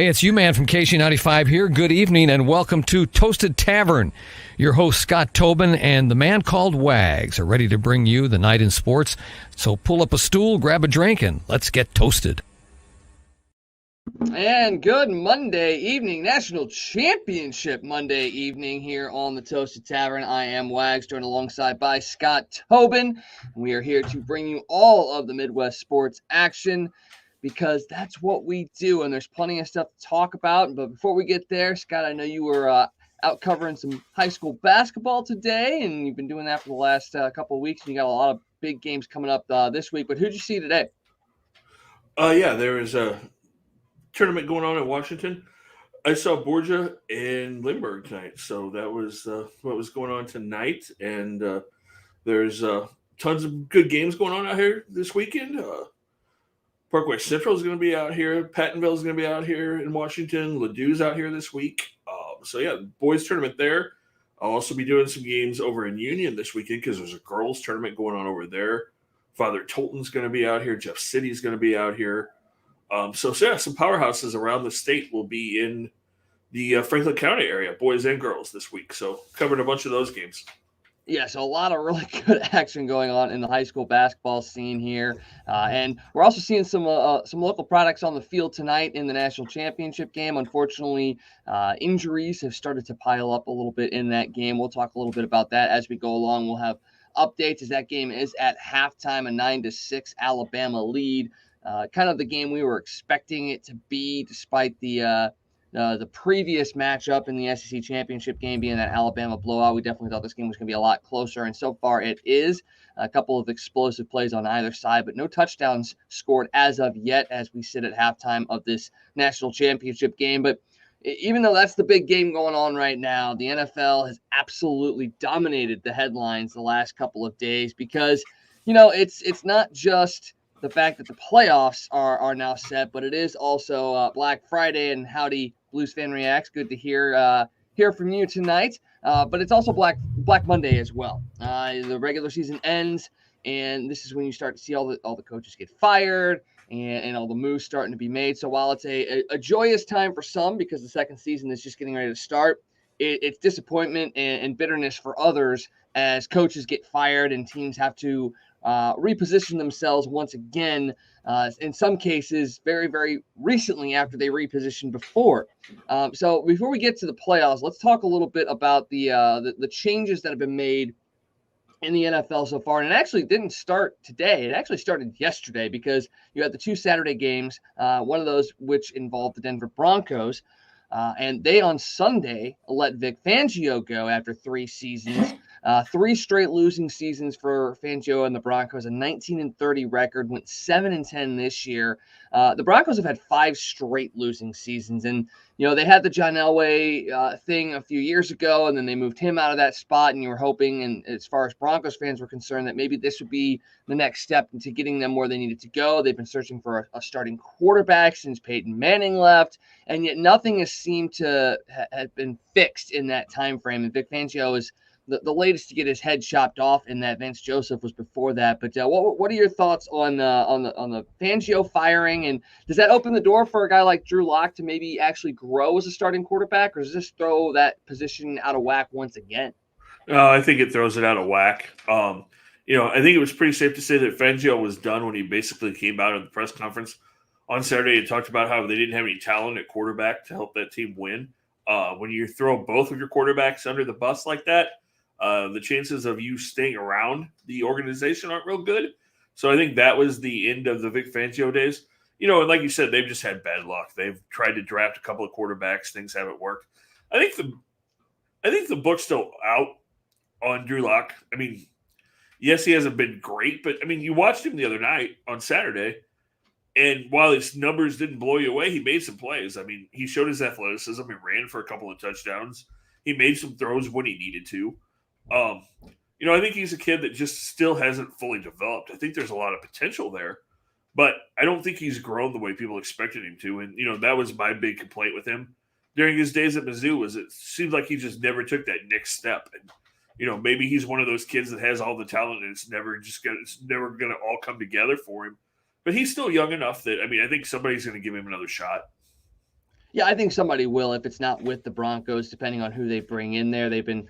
Hey, it's you, man, from KC95 here. Good evening and welcome to Toasted Tavern. Your host, Scott Tobin, and the man called Wags are ready to bring you the night in sports. So pull up a stool, grab a drink, and let's get toasted. And good Monday evening, National Championship Monday evening here on the Toasted Tavern. I am Wags, joined alongside by Scott Tobin. We are here to bring you all of the Midwest sports action, because that's what we do, and there's plenty of stuff to talk about. But before we get there, Scott, I know you were out covering some high school basketball today, and you've been doing that for the last couple of weeks, and you got a lot of big games coming up this week. But who'd you see today? There was a tournament going on in Washington. I saw Borgia and Lindbergh tonight, so that was what was going on tonight. And there's tons of good games going on out here this weekend. Parkway Central is going to be out here. Pattonville is going to be out here in Washington. Ladou's out here this week. Boys tournament there. I'll also be doing some games over in Union this weekend because there's a girls tournament going on over there. Father Tolton's going to be out here. Jeff City's going to be out here. Some powerhouses around the state will be in the Franklin County area, boys and girls, this week. So covered a bunch of those games. Yeah, so a lot of really good action going on in the high school basketball scene here. And we're also seeing some local products on the field tonight in the national championship game. Unfortunately, injuries have started to pile up a little bit in that game. We'll talk a little bit about that as we go along. We'll have updates as that game is at halftime, a 9-6 Alabama lead. Kind of the game we were expecting it to be, despite the previous matchup in the SEC championship game being that Alabama blowout. We definitely thought this game was going to be a lot closer, and so far it is. A couple of explosive plays on either side, but no touchdowns scored as of yet as we sit at halftime of this national championship game. But even though that's the big game going on right now, the NFL has absolutely dominated the headlines the last couple of days because, it's not just the fact that the playoffs are now set, but it is also Black Friday. And howdy, Blues fan reacts. Good to hear from you tonight. But it's also Black Monday as well. The regular season ends, and this is when you start to see all the coaches get fired and all the moves starting to be made. So while it's a joyous time for some because the second season is just getting ready to start, it's disappointment and bitterness for others as coaches get fired and teams have to reposition themselves once again, in some cases very, very recently after they repositioned before. So before we get to the playoffs, let's talk a little bit about the changes that have been made in the NFL so far. And it actually didn't start today. It actually started yesterday because you had the two Saturday games, one of those which involved the Denver Broncos. And they on Sunday let Vic Fangio go after 3 seasons. 3 straight losing seasons for Fangio and the Broncos, a 19-30 record, went 7-10 this year. The Broncos have had 5 straight losing seasons, and they had the John Elway thing a few years ago, and then they moved him out of that spot, and you were hoping, and as far as Broncos fans were concerned, that maybe this would be the next step into getting them where they needed to go. They've been searching for a starting quarterback since Peyton Manning left, and yet nothing has seemed to have been fixed in that time frame. And Vic Fangio is the latest to get his head chopped off in that. Vance Joseph was before that. But what are your thoughts on the Fangio firing? And does that open the door for a guy like Drew Lock to maybe actually grow as a starting quarterback, or does this throw that position out of whack once again? I think it throws it out of whack. I think it was pretty safe to say that Fangio was done when he basically came out of the press conference on Saturday and talked about how they didn't have any talent at quarterback to help that team win. When you throw both of your quarterbacks under the bus like that, the chances of you staying around the organization aren't real good. So I think that was the end of the Vic Fangio days. And like you said, they've just had bad luck. They've tried to draft a couple of quarterbacks. Things haven't worked. I think the book's still out on Drew Lock. I mean, yes, he hasn't been great, but I mean, you watched him the other night on Saturday, and while his numbers didn't blow you away, he made some plays. I mean, he showed his athleticism. He ran for a couple of touchdowns. He made some throws when he needed to. I think he's a kid that just still hasn't fully developed. I think there's a lot of potential there, but I don't think he's grown the way people expected him to. And, that was my big complaint with him during his days at Mizzou, was it seemed like he just never took that next step. And, maybe he's one of those kids that has all the talent and it's never going to all come together for him. But he's still young enough that, I think somebody's going to give him another shot. Yeah, I think somebody will if it's not with the Broncos, depending on who they bring in there. They've been,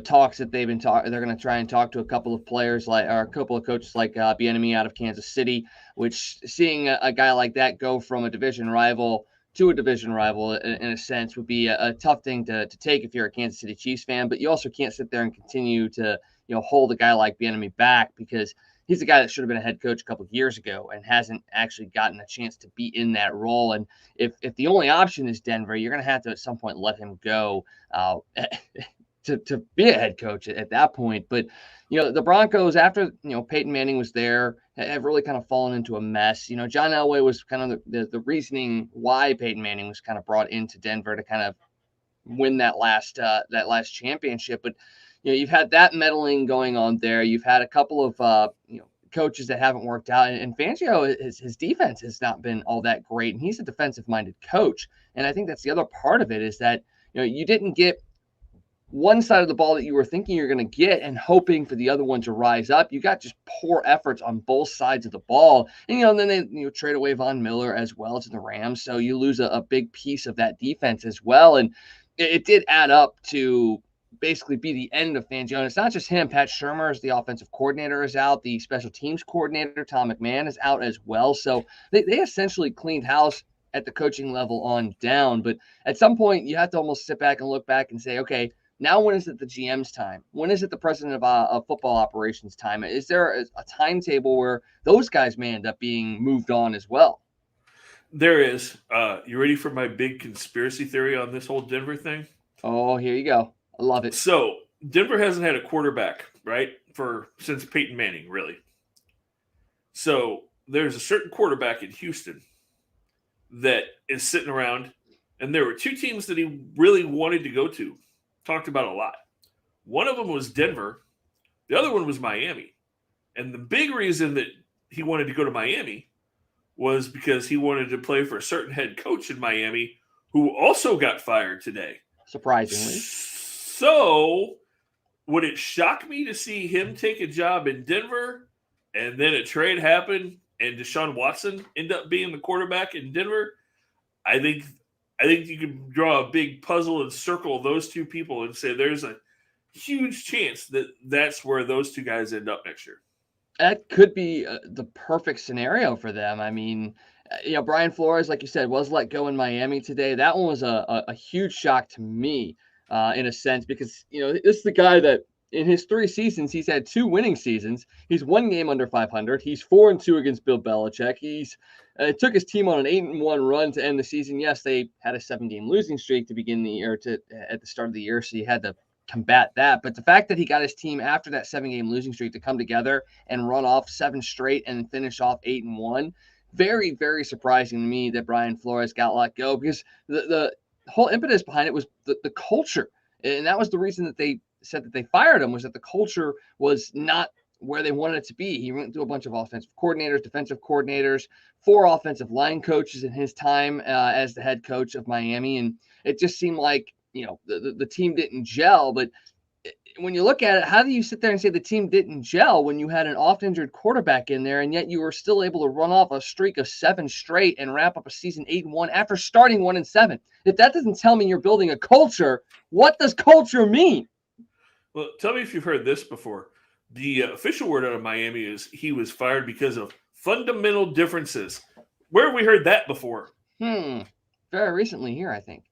talks that they've been talking. They're going to try and talk to a couple of players or a couple of coaches like Binnington out of Kansas City. Which seeing a guy like that go from a division rival to a division rival, in a sense, would be a tough thing to take if you're a Kansas City Chiefs fan. But you also can't sit there and continue to hold a guy like Binnington back because he's a guy that should have been a head coach a couple of years ago and hasn't actually gotten a chance to be in that role. And if the only option is Denver, you're going to have to at some point let him go to be a head coach at that point. But, the Broncos, after, Peyton Manning was there, have really kind of fallen into a mess. John Elway was kind of the reasoning why Peyton Manning was kind of brought into Denver to kind of win that last championship. But, you've had that meddling going on there. You've had a couple of, coaches that haven't worked out. And Fangio, his defense has not been all that great. And he's a defensive-minded coach. And I think that's the other part of it is that, you didn't get one side of the ball that you were thinking you're going to get and hoping for the other one to rise up. You got just poor efforts on both sides of the ball. And, then they trade away Von Miller as well to the Rams. So you lose a big piece of that defense as well. And it did add up to basically be the end of Fangio. And it's not just him. Pat Shurmur, as the offensive coordinator, is out. The special teams coordinator, Tom McMahon, is out as well. So they essentially cleaned house at the coaching level on down. But at some point, you have to almost sit back and look back and say, okay, now when is it the GM's time? When is it the president of football operations time? Is there a timetable where those guys may end up being moved on as well? There is. You ready for my big conspiracy theory on this whole Denver thing? Oh, here you go. I love it. So Denver hasn't had a quarterback, right, since Peyton Manning, really. So there's a certain quarterback in Houston that is sitting around, and there were two teams that he really wanted to go to, talked about a lot. One of them was Denver. The other one was Miami. And the big reason that he wanted to go to Miami was because he wanted to play for a certain head coach in Miami who also got fired today. Surprisingly. So would it shock me to see him take a job in Denver and then a trade happen and Deshaun Watson end up being the quarterback in Denver? I think you can draw a big puzzle and circle those two people and say there's a huge chance that that's where those two guys end up next year. That could be the perfect scenario for them. I mean, Brian Flores, like you said, was let go in Miami today. That one was a huge shock to me in a sense because, this is the guy that in his 3 seasons, he's had 2 winning seasons. He's 1 game under 500. He's 4-2 against Bill Belichick. He's took his team on an 8-1 run to end the season. Yes, they had a 7-game losing streak to begin the year at the start of the year, so you had to combat that. But the fact that he got his team after that 7-game losing streak to come together and run off 7 straight and finish off 8-1, very, very surprising to me that Brian Flores got let go because the whole impetus behind it was the culture. And that was the reason that they said that they fired him, was that the culture was not where they wanted it to be. He went through a bunch of offensive coordinators, defensive coordinators, 4 offensive line coaches in his time as the head coach of Miami. And it just seemed like, the team didn't gel. But when you look at it, how do you sit there and say the team didn't gel when you had an oft-injured quarterback in there and yet you were still able to run off a streak of 7 straight and wrap up a season 8-1 after starting 1-7? If that doesn't tell me you're building a culture, what does culture mean? Well, tell me if you've heard this before. The official word out of Miami is he was fired because of fundamental differences. Where have we heard that before? Very recently here, I think.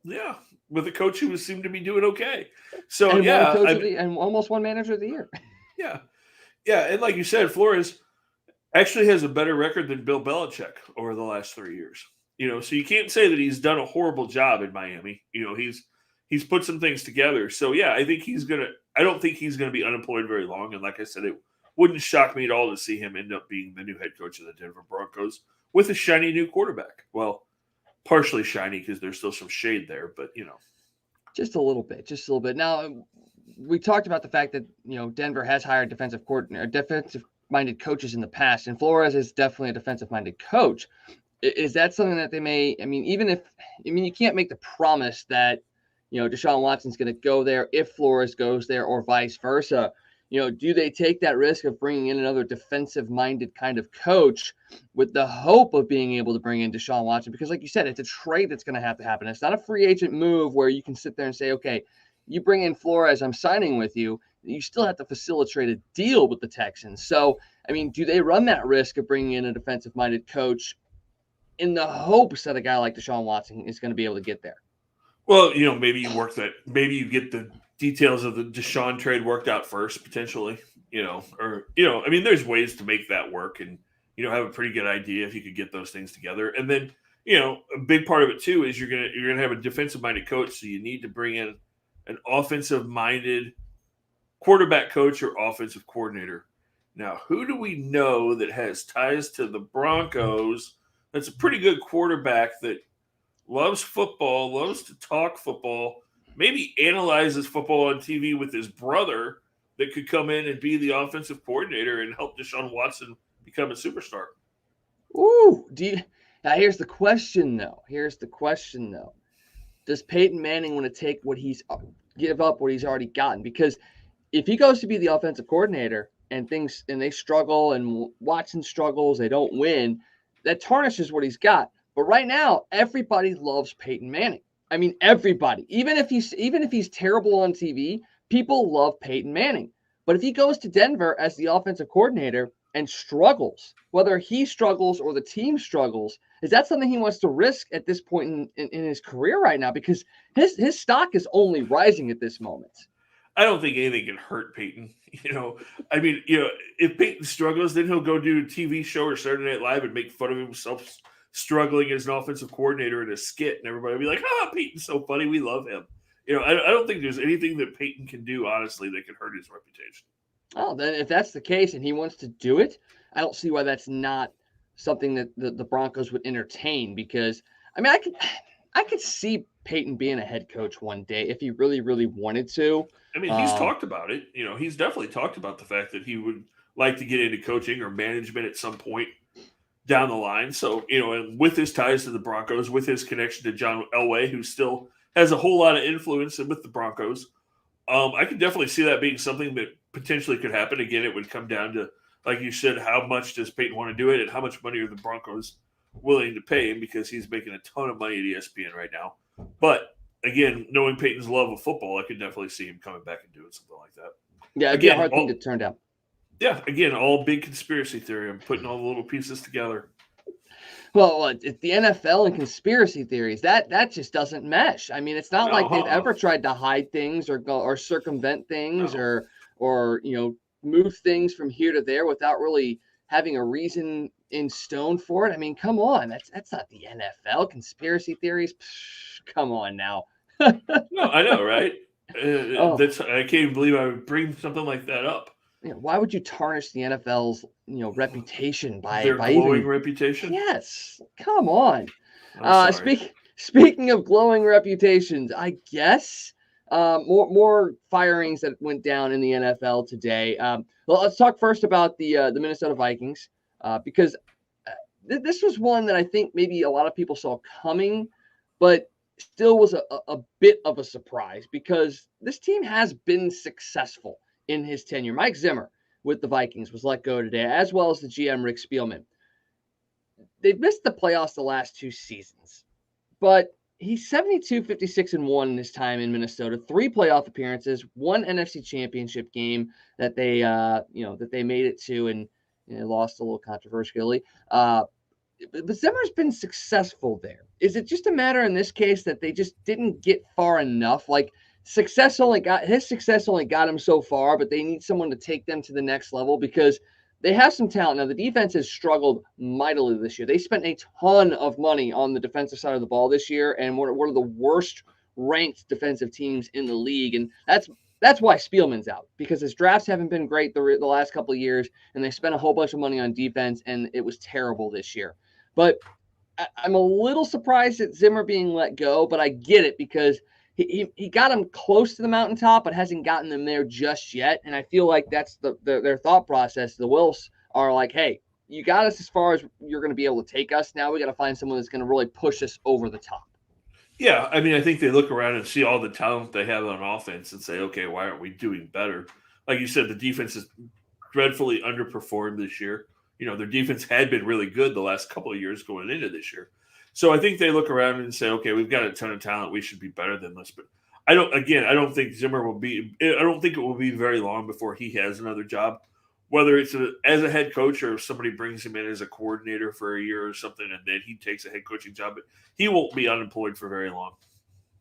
Yeah, with a coach who seemed to be doing okay. So, and yeah. And almost won manager of the year. Yeah. Yeah, and like you said, Flores actually has a better record than Bill Belichick over the last 3 years. So you can't say that he's done a horrible job in Miami. He's put some things together. So, yeah, I don't think he's going to be unemployed very long. And like I said, it wouldn't shock me at all to see him end up being the new head coach of the Denver Broncos with a shiny new quarterback. Well, partially shiny because there's still some shade there, but, Just a little bit. Now, we talked about the fact that, Denver has hired defensive-minded coaches in the past, and Flores is definitely a defensive-minded coach. Is that something that they may – you can't make the promise that, Deshaun Watson's going to go there if Flores goes there or vice versa. do they take that risk of bringing in another defensive-minded kind of coach with the hope of being able to bring in Deshaun Watson? Because like you said, it's a trade that's going to have to happen. It's not a free agent move where you can sit there and say, okay, you bring in Flores, I'm signing with you. You still have to facilitate a deal with the Texans. So, I mean, do they run that risk of bringing in a defensive-minded coach in the hopes that a guy like Deshaun Watson is going to be able to get there? Well, maybe you work that. Maybe you get the details of the Deshaun trade worked out first, potentially. I mean, there's ways to make that work, and have a pretty good idea if you could get those things together. And then, a big part of it too is you're gonna have a defensive-minded coach, so you need to bring in an offensive-minded quarterback coach or offensive coordinator. Now, who do we know that has ties to the Broncos? That's a pretty good quarterback that loves football, loves to talk football, maybe analyzes football on TV with his brother that could come in and be the offensive coordinator and help Deshaun Watson become a superstar. Ooh, now here's the question though. Does Peyton Manning want to give up what he's already gotten? Because if he goes to be the offensive coordinator and they struggle and Watson struggles, they don't win, that tarnishes what he's got. But right now, everybody loves Peyton Manning. I mean, everybody. Even if he's terrible on TV, people love Peyton Manning. But if he goes to Denver as the offensive coordinator and struggles, whether he struggles or the team struggles, is that something he wants to risk at this point in his career right now? Because his stock is only rising at this moment. I don't think anything can hurt Peyton. If Peyton struggles, then he'll go do a TV show or Saturday Night Live and make fun of himself struggling as an offensive coordinator in a skit, and everybody will be like, Peyton's so funny, we love him. I don't think there's anything that Peyton can do, honestly, that can hurt his reputation. Oh, then if that's the case and he wants to do it, I don't see why that's not something that the Broncos would entertain. Because, I mean, I could see Peyton being a head coach one day if he really, really wanted to. I mean, he's talked about it. He's definitely talked about the fact that he would like to get into coaching or management at some point down the line. So, and with his ties to the Broncos, with his connection to John Elway, who still has a whole lot of influence with the Broncos, I could definitely see that being something that potentially could happen. Again, it would come down to, like you said, how much does Peyton want to do it and how much money are the Broncos willing to pay him, because he's making a ton of money at ESPN right now. But again, knowing Peyton's love of football, I could definitely see him coming back and doing something like that. Yeah, it'd be a hard thing to turn down. Yeah, again, all big conspiracy theory. I'm putting all the little pieces together. Well, it's the NFL and conspiracy theories. That just doesn't mesh. I mean, it's not like they've ever tried to hide things or circumvent things or move things from here to there without really having a reason in stone for it. I mean, come on. That's not the NFL. Conspiracy theories. Psh, come on now. No, I know, right? I can't even believe I would bring something like that up. Why would you tarnish the NFL's reputation by their glowing reputation? Yes, come on. Speaking of glowing reputations, I guess more firings that went down in the NFL today. Well, let's talk first about the Minnesota Vikings because this was one that I think maybe a lot of people saw coming, but still was a bit of a surprise because this team has been successful in his tenure. Mike Zimmer with the Vikings was let go today, as well as the GM Rick Spielman. They've missed the playoffs the last 2 seasons, but he's 72-56-1 in his time in Minnesota. 3 playoff appearances, 1 NFC Championship game that they made it to, and lost a little controversially. But Zimmer's been successful there. Is it just a matter in this case that they just didn't get far enough? Like, success only got him so far, but they need someone to take them to the next level because they have some talent. Now, the defense has struggled mightily this year. They spent a ton of money on the defensive side of the ball this year, and one of the worst ranked defensive teams in the league. And that's why Spielman's out, because his drafts haven't been great the last couple of years, and they spent a whole bunch of money on defense, and it was terrible this year. But I'm a little surprised at Zimmer being let go, but I get it because he got him close to the mountaintop, but hasn't gotten them there just yet. And I feel like that's their thought process. The Wilfs are like, hey, you got us as far as you're going to be able to take us. Now we got to find someone that's going to really push us over the top. Yeah, I mean, I think they look around and see all the talent they have on offense and say, okay, why aren't we doing better? like you said, the defense is dreadfully underperformed this year. Their defense had been really good the last couple of years going into this year. So I think they look around and say, okay, we've got a ton of talent. We should be better than this. But I don't think Zimmer will be – I don't think it will be very long before he has another job, whether it's as a head coach or if somebody brings him in as a coordinator for a year or something and then he takes a head coaching job. But he won't be unemployed for very long.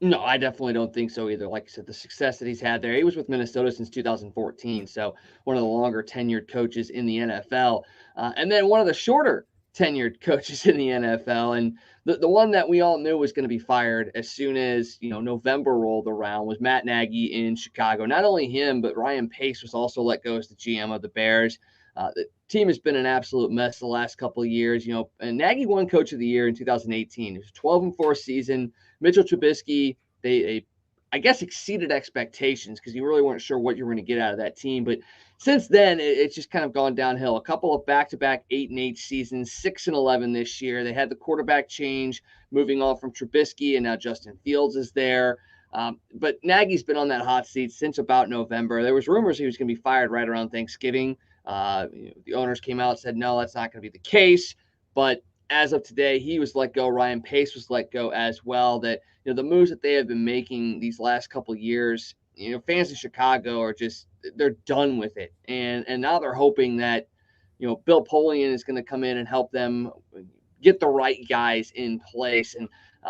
No, I definitely don't think so either. Like I said, the success that he's had there, he was with Minnesota since 2014, so one of the longer tenured coaches in the NFL. And then one of the shorter tenured coaches in the NFL. And the one that we all knew was going to be fired as soon as, November rolled around was Matt Nagy in Chicago. Not only him, but Ryan Pace was also let go as the GM of the Bears. The team has been an absolute mess the last couple of years, and Nagy won Coach of the Year in 2018. It was a 12-4 season. Mitchell Trubisky, they I guess, exceeded expectations because you really weren't sure what you were going to get out of that team. But since then, it's just kind of gone downhill. A couple of back-to-back 8-8 seasons, 6-11 this year. They had the quarterback change, moving on from Trubisky, and now Justin Fields is there. But Nagy's been on that hot seat since about November. There was rumors he was going to be fired right around Thanksgiving. The owners came out and said, no, that's not going to be the case. But as of today, he was let go. Ryan Pace was let go as well. That the moves that they have been making these last couple of years, fans in Chicago are just they're done with it, and now they're hoping that Bill Polian is going to come in and help them get the right guys in place. And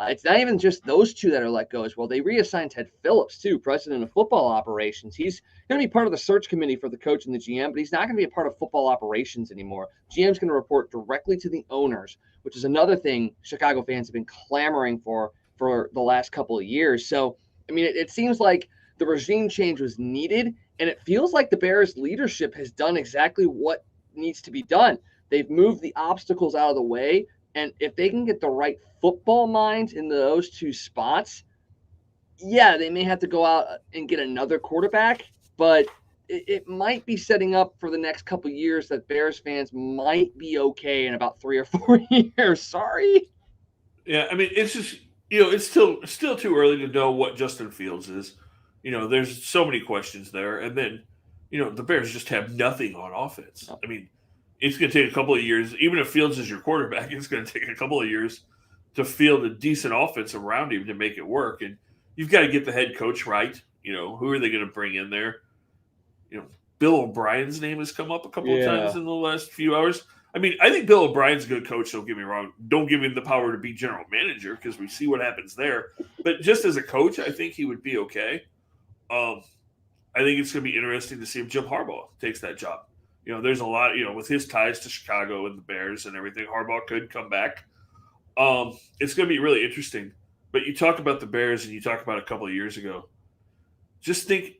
it's not even just those two that are let go as well. They reassigned Ted Phillips too, president of football operations. He's going to be part of the search committee for the coach and the GM, but he's not going to be a part of football operations anymore. GM's going to report directly to the owners, which is another thing Chicago fans have been clamoring for the last couple of years. So, I mean, it seems like the regime change was needed, and it feels like the Bears leadership has done exactly what needs to be done. They've moved the obstacles out of the way, and if they can get the right football minds in those two spots, yeah, they may have to go out and get another quarterback, but it might be setting up for the next couple of years that Bears fans might be okay in about 3 or 4 years. Sorry. Yeah, I mean, it's just, it's still too early to know what Justin Fields is. There's so many questions there. And then, the Bears just have nothing on offense. I mean, it's going to take a couple of years. Even if Fields is your quarterback, it's going to take a couple of years to field a decent offense around him to make it work. And you've got to get the head coach right. Who are they going to bring in there? Bill O'Brien's name has come up a couple of times in the last few hours. I mean, I think Bill O'Brien's a good coach, don't get me wrong. Don't give him the power to be general manager because we see what happens there. But just as a coach, I think he would be okay. I think it's going to be interesting to see if Jim Harbaugh takes that job. There's a lot, with his ties to Chicago and the Bears and everything, Harbaugh could come back. It's going to be really interesting. But you talk about the Bears and you talk about a couple of years ago. Just think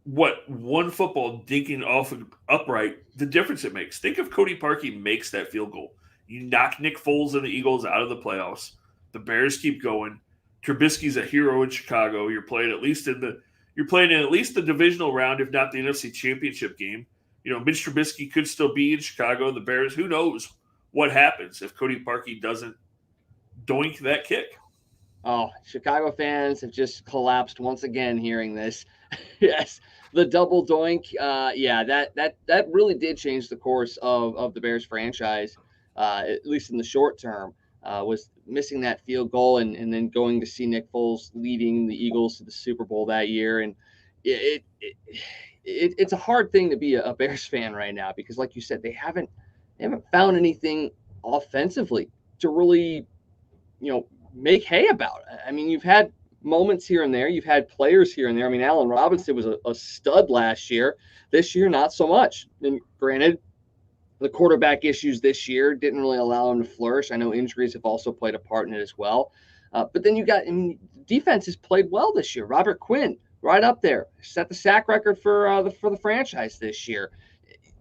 what one football dinking off of upright, the difference it makes. Think if Cody Parkey makes that field goal. You knock Nick Foles and the Eagles out of the playoffs. The Bears keep going. Trubisky's a hero in Chicago. You're playing at least in the divisional round, if not the NFC Championship game. Mitch Trubisky could still be in Chicago. The Bears, who knows what happens if Cody Parkey doesn't doink that kick. Oh, Chicago fans have just collapsed once again hearing this. Yes, the double doink. That really did change the course of the Bears franchise, at least in the short term. Was missing that field goal and then going to see Nick Foles leading the Eagles to the Super Bowl that year. And it's a hard thing to be a Bears fan right now because, like you said, they haven't found anything offensively to really, make hay about. I mean, you've had moments here and there. You've had players here and there. I mean, Allen Robinson was a stud last year. This year, not so much. And granted, the quarterback issues this year didn't really allow him to flourish. I know injuries have also played a part in it as well. But then defense has played well this year. Robert Quinn, right up there, set the sack record for the franchise this year.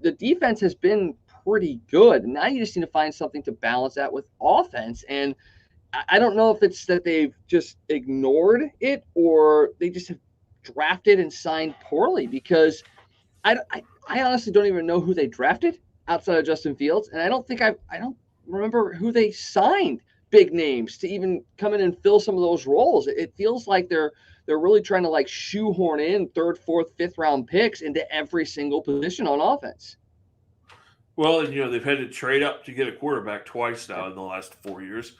The defense has been pretty good. And now you just need to find something to balance that with offense. And I don't know if it's that they've just ignored it or they just have drafted and signed poorly because I honestly don't even know who they drafted outside of Justin Fields. And I don't remember who they signed big names to even come in and fill some of those roles. It feels like they're really trying to like shoehorn in third, fourth, fifth round picks into every single position on offense. Well, and they've had to trade up to get a quarterback twice now in the last 4 years.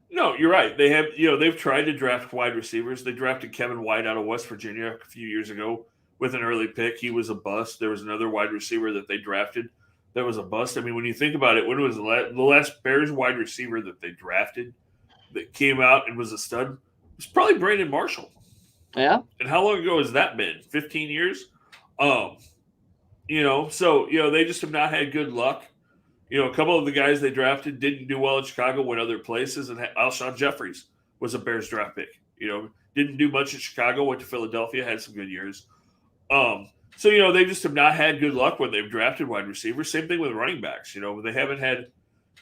No, you're right. They have, they've tried to draft wide receivers. They drafted Kevin White out of West Virginia a few years ago with an early pick. He was a bust. There was another wide receiver that they drafted that was a bust. I mean, when you think about it, when was the last Bears wide receiver that they drafted that came out and was a stud? It was probably Brandon Marshall. Yeah. And how long ago has that been? 15 years? So they just have not had good luck. A couple of the guys they drafted didn't do well in Chicago, went other places, and Alshon Jeffries was a Bears draft pick. Didn't do much in Chicago, went to Philadelphia, had some good years. They just have not had good luck when they've drafted wide receivers. Same thing with running backs. They haven't had,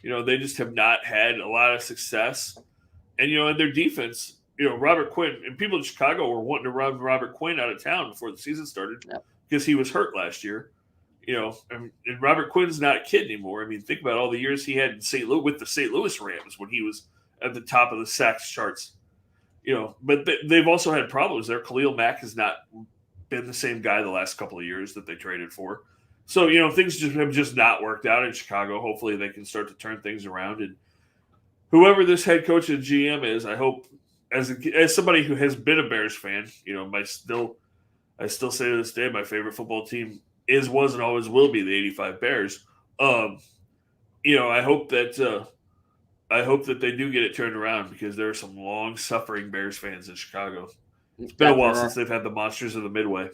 they just have not had a lot of success. And, in their defense, Robert Quinn, and people in Chicago were wanting to run Robert Quinn out of town before the season started because he was hurt last year. And Robert Quinn's not a kid anymore. I mean, think about all the years he had in St. Louis with the St. Louis Rams when he was at the top of the sacks charts. But they've also had problems there. Khalil Mack has not been the same guy the last couple of years that they traded for. So, things have just not worked out in Chicago. Hopefully they can start to turn things around. And whoever this head coach and GM is, I hope, as somebody who has been a Bears fan, I still say to this day, my favorite football team was, and always will be the '85 Bears. I hope that they do get it turned around because there are some long-suffering Bears fans in Chicago. It's been a while since they've had the monsters of the Midway.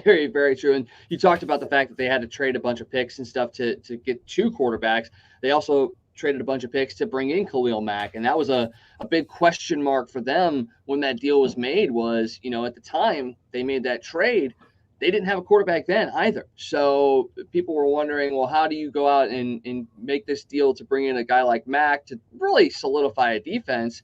Very, very true. And you talked about the fact that they had to trade a bunch of picks and stuff to get two quarterbacks. They also traded a bunch of picks to bring in Khalil Mack. And that was a big question mark for them when that deal was made was, at the time they made that trade, they didn't have a quarterback then either. So people were wondering, well, how do you go out and make this deal to bring in a guy like Mack to really solidify a defense,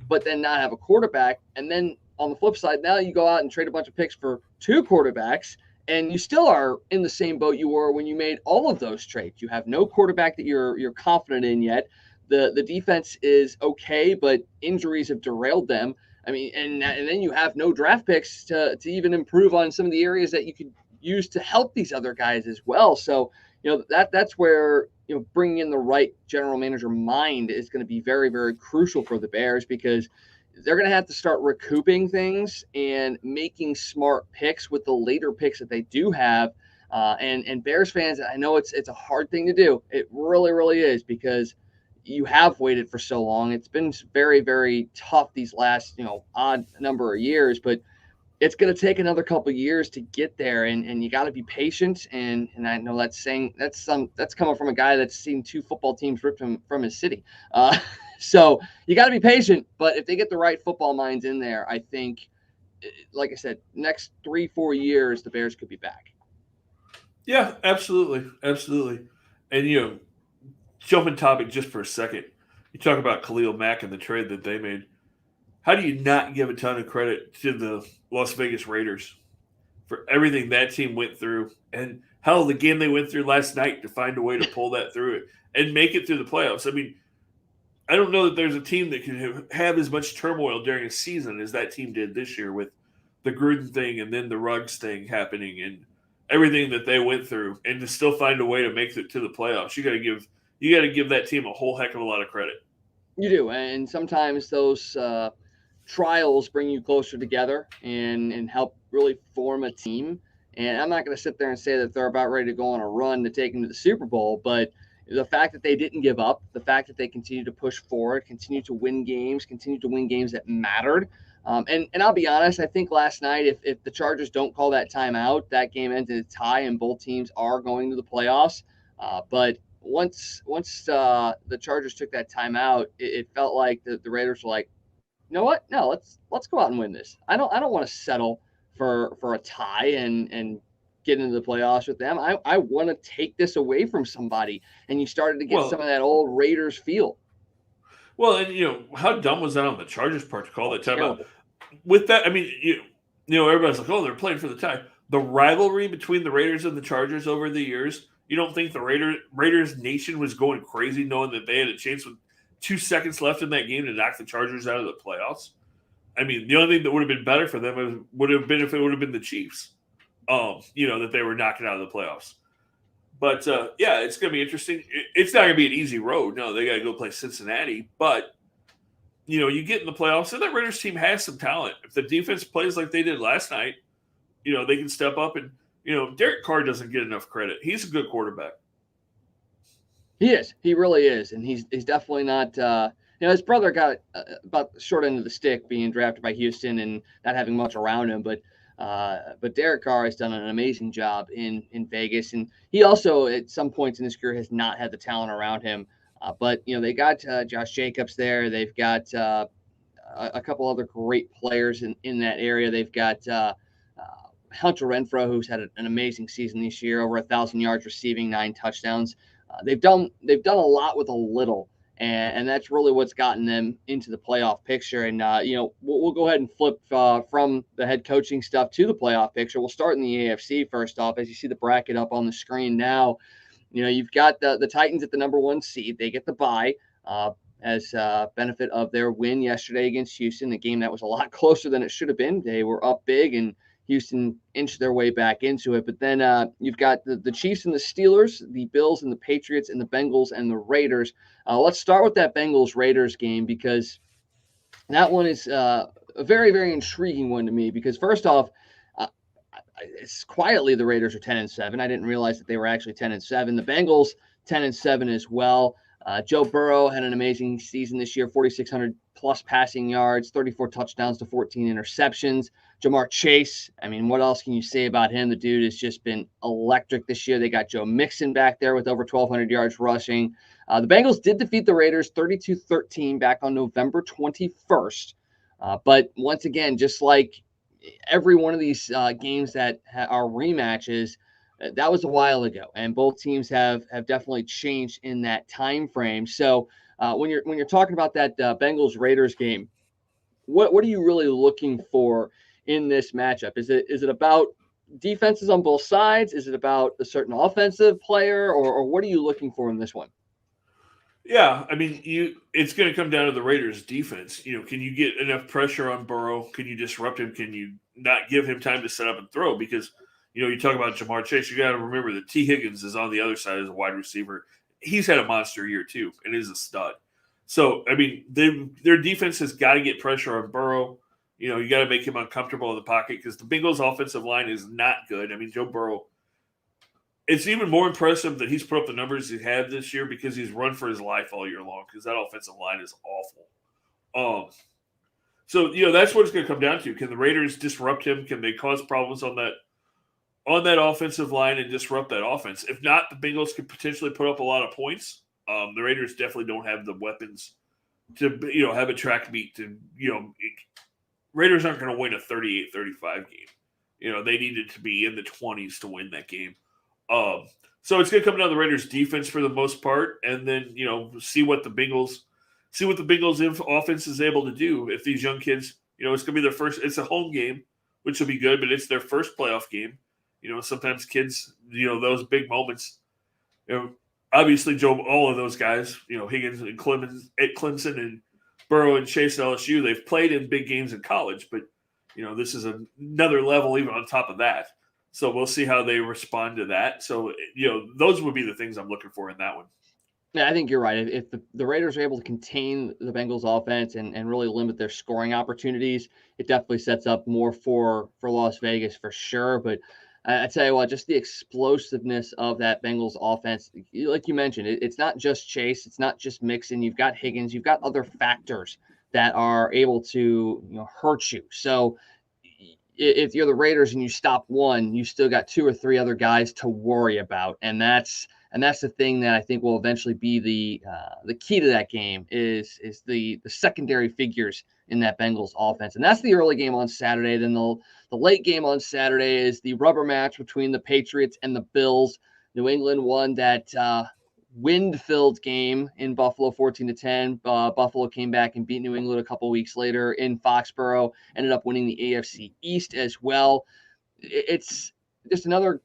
but then not have a quarterback? And then on the flip side, now you go out and trade a bunch of picks for two quarterbacks, and you still are in the same boat you were when you made all of those trades. You have no quarterback that you're confident in yet. The defense is okay, but injuries have derailed them. I mean, and then you have no draft picks to even improve on some of the areas that you could use to help these other guys as well. So, that's where, bringing in the right general manager mind is going to be very, very crucial for the Bears because they're going to have to start recouping things and making smart picks with the later picks that they do have. And Bears fans, I know it's a hard thing to do. It really, really is because you have waited for so long. It's been very, very tough these last, odd number of years, but it's going to take another couple of years to get there. And you got to be patient. And I know that's coming from a guy that's seen two football teams ripped him from his city. So you got to be patient, but if they get the right football minds in there, I think, like I said, next 3-4 years, the Bears could be back. Yeah, absolutely. Absolutely. And, jumping topic just for a second, you talk about Khalil Mack and the trade that they made. How do you not give a ton of credit to the Las Vegas Raiders for everything that team went through and hell, the game they went through last night to find a way to pull that through it and make it through the playoffs? I mean, I don't know that there's a team that can have as much turmoil during a season as that team did this year with the Gruden thing and then the Ruggs thing happening and everything that they went through, and to still find a way to make it to the playoffs. You got to give that team a whole heck of a lot of credit. You do, and sometimes those trials bring you closer together and help really form a team. And I'm not going to sit there and say that they're about ready to go on a run to take them to the Super Bowl, but the fact that they didn't give up, the fact that they continue to push forward, continue to win games that mattered. And I'll be honest, I think last night, if the Chargers don't call that timeout, that game ends in a tie and both teams are going to the playoffs. But once the Chargers took that timeout, it felt like the Raiders were like, you know what? No, let's go out and win this. I don't want to settle for a tie and get into the playoffs with them. I want to take this away from somebody. And you started to get some of that old Raiders feel. Well, and how dumb was that on the Chargers' part to call that timeout? With that, I mean, everybody's like, oh, they're playing for the tie. The rivalry between the Raiders and the Chargers over the years, you don't think the Raiders Nation was going crazy knowing that they had a chance with 2 seconds left in that game to knock the Chargers out of the playoffs. I mean, the only thing that would have been better for them would have been if it would have been the Chiefs, that they were knocking out of the playoffs. But, it's going to be interesting. It's not going to be an easy road. No, they got to go play Cincinnati. But, you get in the playoffs, and that Raiders team has some talent. If the defense plays like they did last night, they can step up. And, Derek Carr doesn't get enough credit. He's a good quarterback. He is. He really is. And he's definitely not his brother got about the short end of the stick being drafted by Houston and not having much around him. But Derek Carr has done an amazing job in Vegas. And he also, at some points in his career, has not had the talent around him. But they got Josh Jacobs there. They've got a couple other great players in that area. They've got Hunter Renfrow, who's had an amazing season this year, over 1,000 yards receiving, 9 touchdowns. They've done a lot with a little, and that's really what's gotten them into the playoff picture. And we'll go ahead and flip from the head coaching stuff to the playoff picture. We'll start in the AFC first off. As you see the bracket up on the screen now, you've got the Titans at the number 1 seed. They get the bye as benefit of their win yesterday against Houston, a game that was a lot closer than it should have been. They were up big, and Houston inched their way back into it. But then you've got the Chiefs and the Steelers, the Bills and the Patriots, and the Bengals and the Raiders. Let's start with that Bengals-Raiders game, because that one is a very, very intriguing one to me. Because first off, it's quietly the Raiders are 10-7. I didn't realize that they were actually 10-7. The Bengals 10-7 as well. Joe Burrow had an amazing season this year, 4,600 plus passing yards, 34 touchdowns to 14 interceptions. Jamar Chase, I mean, what else can you say about him? The dude has just been electric this year. They got Joe Mixon back there with over 1,200 yards rushing. The Bengals did defeat the Raiders 32-13 back on November 21st. But once again, just like every one of these games that are rematches, that was a while ago, and both teams have definitely changed in that time frame. So when you're talking about that Bengals Raiders game, what are you really looking for in this matchup? Is it about defenses on both sides? Is it about a certain offensive player, or what are you looking for in this one? Yeah, I mean, it's going to come down to the Raiders' defense. Can you get enough pressure on Burrow? Can you disrupt him? Can you not give him time to set up and throw? Because you talk about Jamar Chase, you got to remember that T. Higgins is on the other side as a wide receiver. He's had a monster year too, and is a stud. So, I mean, their defense has got to get pressure on Burrow. You got to make him uncomfortable in the pocket, because the Bengals' offensive line is not good. I mean, Joe Burrow, it's even more impressive that he's put up the numbers he had this year because he's run for his life all year long, because that offensive line is awful. So, that's what it's going to come down to. Can the Raiders disrupt him? Can they cause problems on that offensive line and disrupt that offense? If not, the Bengals could potentially put up a lot of points. The Raiders definitely don't have the weapons to, have a track meet to, Raiders aren't going to win a 38-35 game. They needed to be in the 20s to win that game. So it's going to come down to the Raiders' defense for the most part, and then, see what the Bengals offense is able to do. If these young kids, it's going to be their first, it's a home game, which will be good, but it's their first playoff game. Sometimes kids, those big moments, obviously all of those guys, Higgins and Clemson and Burrow and Chase at LSU, they've played in big games in college, but, this is another level even on top of that. So we'll see how they respond to that. So, those would be the things I'm looking for in that one. Yeah, I think you're right. If the Raiders are able to contain the Bengals offense and really limit their scoring opportunities, it definitely sets up more for Las Vegas for sure. But I tell you what, just the explosiveness of that Bengals offense, like you mentioned, it's not just Chase, it's not just Mixon. You've got Higgins, you've got other factors that are able to hurt you. So if you're the Raiders and you stop one, you still got 2 or 3 other guys to worry about, and that's the thing that I think will eventually be the key to that game is the secondary figures in that Bengals offense. And that's the early game on Saturday. Then the late game on Saturday is the rubber match between the Patriots and the Bills. New England won that wind-filled game in Buffalo 14-10. Buffalo came back and beat New England a couple weeks later in Foxborough, ended up winning the AFC East as well. It's just another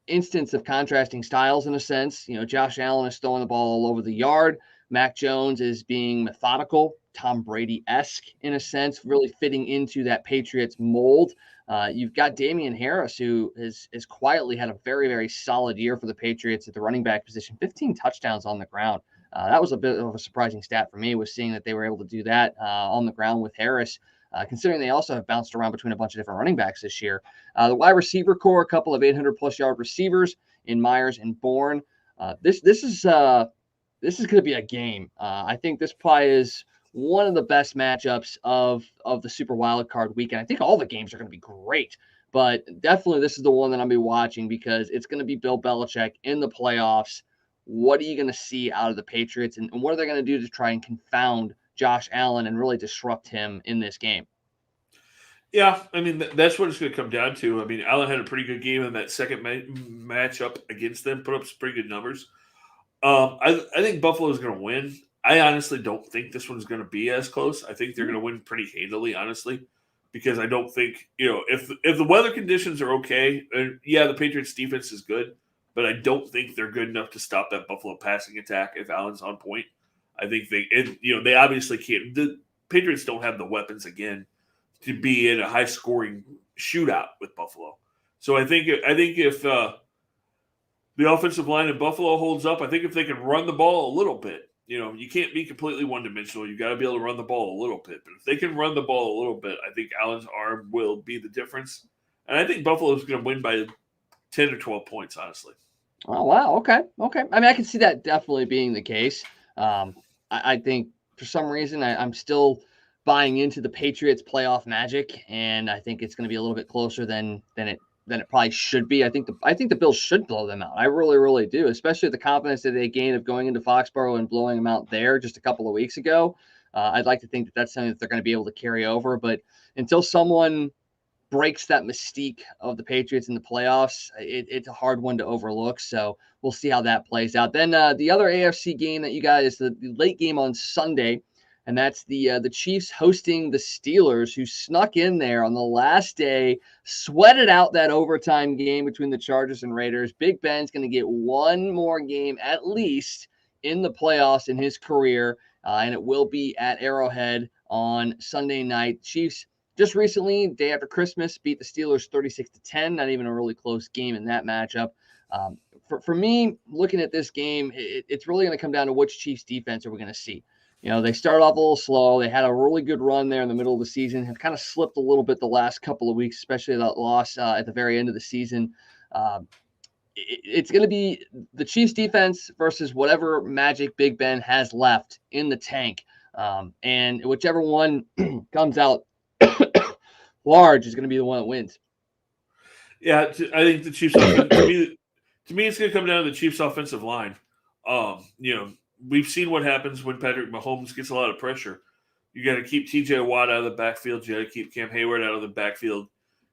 instance of contrasting styles in a sense. Josh Allen is throwing the ball all over the yard, Mac Jones is being methodical, Tom Brady-esque in a sense, really fitting into that Patriots mold. You've got Damian Harris, who has quietly had a very, very solid year for the Patriots at the running back position, 15 touchdowns on the ground. That was a bit of a surprising stat for me, was seeing that they were able to do that on the ground with Harris. Considering they also have bounced around between a bunch of different running backs this year. The wide receiver core, a couple of 800-plus yard receivers in Myers and Bourne. This is going to be a game. I think this probably is one of the best matchups of the Super Wild Card weekend. I think all the games are going to be great, but definitely this is the one that I'll be watching because it's going to be Bill Belichick in the playoffs. What are you going to see out of the Patriots, and what are they going to do to try and confound Josh Allen and really disrupt him in this game? Yeah, I mean, that's what it's going to come down to. I mean, Allen had a pretty good game in that second matchup against them, put up some pretty good numbers. I think Buffalo is going to win. I honestly don't think this one's going to be as close. I think they're going to win pretty handily, honestly, because I don't think, if the weather conditions are okay, the Patriots defense is good, but I don't think they're good enough to stop that Buffalo passing attack if Allen's on point. I think they obviously can't. The Patriots don't have the weapons again to be in a high scoring shootout with Buffalo. So I think if the offensive line in Buffalo holds up, I think if they can run the ball a little bit, you can't be completely one dimensional. You got to be able to run the ball a little bit. But if they can run the ball a little bit, I think Allen's arm will be the difference. And I think Buffalo is going to win by 10 or 12 points, honestly. Oh, wow. Okay. I mean, I can see that definitely being the case. I think for some reason I'm still buying into the Patriots playoff magic, and I think it's going to be a little bit closer than it probably should be. I think the Bills should blow them out. I really, really do, especially the confidence that they gained of going into Foxborough and blowing them out there just a couple of weeks ago. I'd like to think that that's something that they're going to be able to carry over, but until someone breaks that mystique of the Patriots in the playoffs, it's a hard one to overlook. So we'll see how that plays out. Then the other AFC game that you got is the late game on Sunday, and that's the Chiefs hosting the Steelers, who snuck in there on the last day, sweated out that overtime game between the Chargers and Raiders. Big Ben's going to get one more game at least in the playoffs in his career, and it will be at Arrowhead on Sunday night. Chiefs just recently, day after Christmas, beat the Steelers 36-10. Not even a really close game in that matchup. For me, looking at this game, it's really going to come down to which Chiefs defense are we going to see. They started off a little slow. They had a really good run there in the middle of the season, have kind of slipped a little bit the last couple of weeks, especially that loss at the very end of the season. It's going to be the Chiefs defense versus whatever magic Big Ben has left in the tank. And whichever one comes out large is going to be the one that wins. Yeah, I think the Chiefs offense, to me, it's going to come down to the Chiefs offensive line. We've seen what happens when Patrick Mahomes gets a lot of pressure. You got to keep TJ Watt out of the backfield. You got to keep Cam Hayward out of the backfield.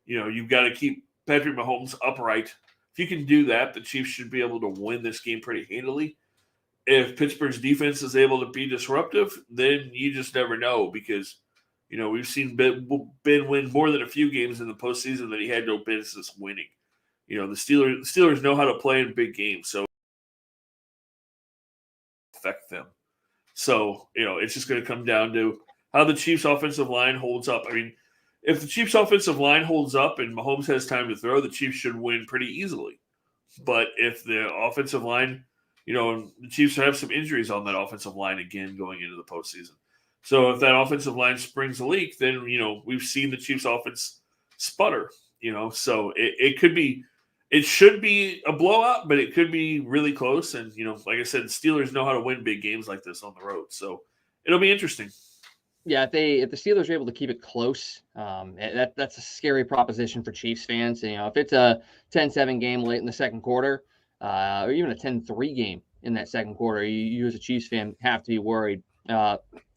You've got to keep Patrick Mahomes upright. If you can do that, the Chiefs should be able to win this game pretty handily. If Pittsburgh's defense is able to be disruptive, then you just never know, because we've seen Ben win more than a few games in the postseason that he had no business winning. The Steelers know how to play in big games, so affect them. So, it's just going to come down to how the Chiefs offensive line holds up. I mean, if the Chiefs offensive line holds up and Mahomes has time to throw, the Chiefs should win pretty easily. But if the offensive line, the Chiefs have some injuries on that offensive line again going into the postseason. So if that offensive line springs a leak, then, we've seen the Chiefs offense sputter, so it should be a blowout, but it could be really close. And, like I said, the Steelers know how to win big games like this on the road. So it'll be interesting. Yeah, if the Steelers are able to keep it close, that's a scary proposition for Chiefs fans. If it's a 10-7 game late in the second quarter, or even a 10-3 game in that second quarter, you as a Chiefs fan have to be worried.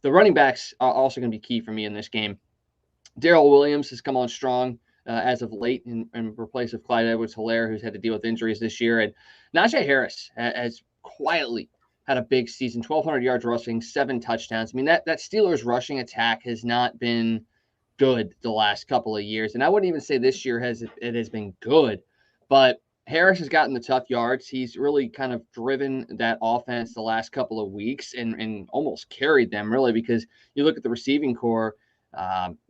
The running backs are also going to be key for me in this game. Darrell Williams has come on strong as of late in replace of Clyde Edwards-Helaire, who's had to deal with injuries this year. And Najee Harris has quietly had a big season, 1,200 yards rushing, 7 touchdowns. I mean, that Steelers rushing attack has not been good the last couple of years. And I wouldn't even say this year it has been good. But Harris has gotten the tough yards. He's really kind of driven that offense the last couple of weeks and almost carried them, really, because you look at the receiving core,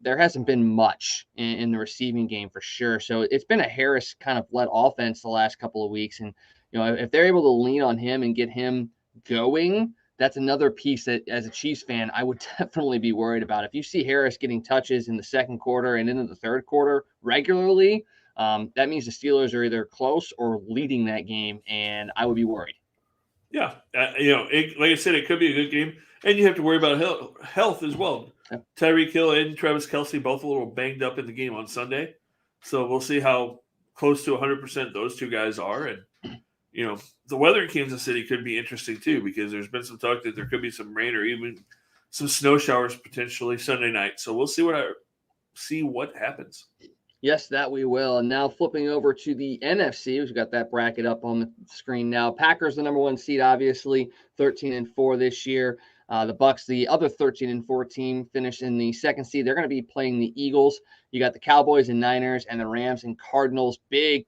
there hasn't been much in the receiving game for sure. So it's been a Harris kind of led offense the last couple of weeks. And, if they're able to lean on him and get him going, that's another piece that, as a Chiefs fan, I would definitely be worried about. If you see Harris getting touches in the second quarter and into the third quarter regularly, that means the Steelers are either close or leading that game, and I would be worried. Yeah, like I said, it could be a good game, and you have to worry about health as well. Yep. Tyreek Hill and Travis Kelce both a little banged up in the game on Sunday, so we'll see how close to 100% those two guys are. And the weather in Kansas City could be interesting too, because there's been some talk that there could be some rain or even some snow showers potentially Sunday night. So we'll see what happens. Yes, that we will. And now flipping over to the NFC, we've got that bracket up on the screen now. Packers, the number one seed, obviously, 13-4 this year. The Bucks, the other 13-4 team, finished in the second seed. They're going to be playing the Eagles. You got the Cowboys and Niners and the Rams and Cardinals. Big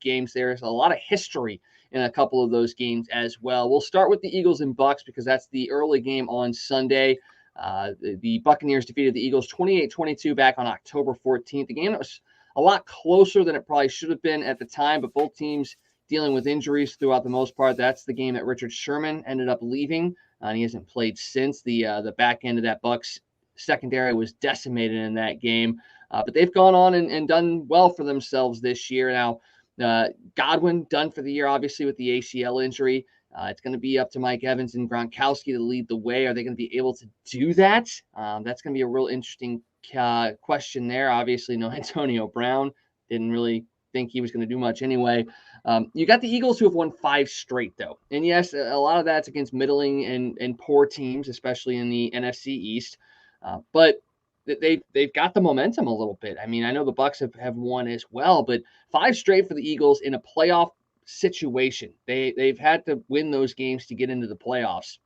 games there. There's a lot of history in a couple of those games as well. We'll start with the Eagles and Bucks because that's the early game on Sunday. The Buccaneers defeated the Eagles 28-22 back on October 14th. The game that was a lot closer than it probably should have been at the time, but both teams dealing with injuries throughout the most part. That's the game that Richard Sherman ended up leaving, and he hasn't played since. The back end of that Bucks secondary was decimated in that game, but they've gone on and done well for themselves this year. Now, Godwin done for the year, obviously, with the ACL injury. It's going to be up to Mike Evans and Gronkowski to lead the way. Are they going to be able to do that? That's going to be a real interesting question there. Obviously, no Antonio Brown. Didn't really think he was going to do much anyway. You got the Eagles who have won 5 straight, though. And yes, a lot of that's against middling and poor teams, especially in the NFC East. But they've got the momentum a little bit. I mean, I know the Bucks have won as well, but 5 straight for the Eagles in a playoff situation. They've had to win those games to get into the playoffs.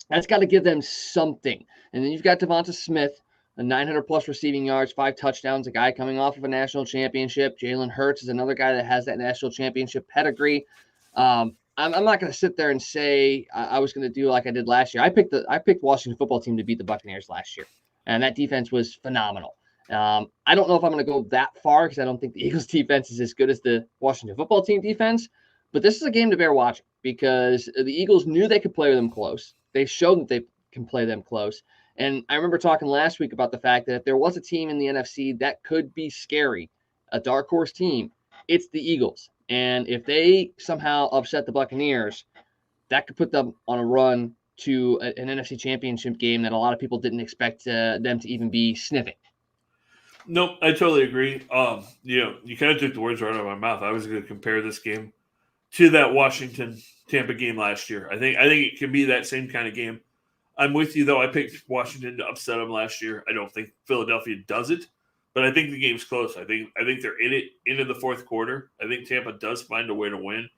That's got to give them something. And then you've got Devonta Smith, a 900-plus receiving yards, 5 touchdowns, a guy coming off of a national championship. Jalen Hurts is another guy that has that national championship pedigree. I'm not going to sit there and say I was going to do like I did last year. I picked Washington football team to beat the Buccaneers last year, and that defense was phenomenal. I don't know if I'm going to go that far because I don't think the Eagles defense is as good as the Washington football team defense, but this is a game to bear watching because the Eagles knew they could play them close. They showed that they can play them close. And I remember talking last week about the fact that if there was a team in the NFC that could be scary, a dark horse team, it's the Eagles. And if they somehow upset the Buccaneers, that could put them on a run to an NFC championship game that a lot of people didn't expect them to even be sniffing. Nope, I totally agree. You kind of took the words right out of my mouth. I was going to compare this game to that Washington-Tampa game last year. I think it can be that same kind of game. I'm with you, though. I picked Washington to upset them last year. I don't think Philadelphia does it, but I think the game's close. I think they're in it into the fourth quarter. I think Tampa does find a way to win.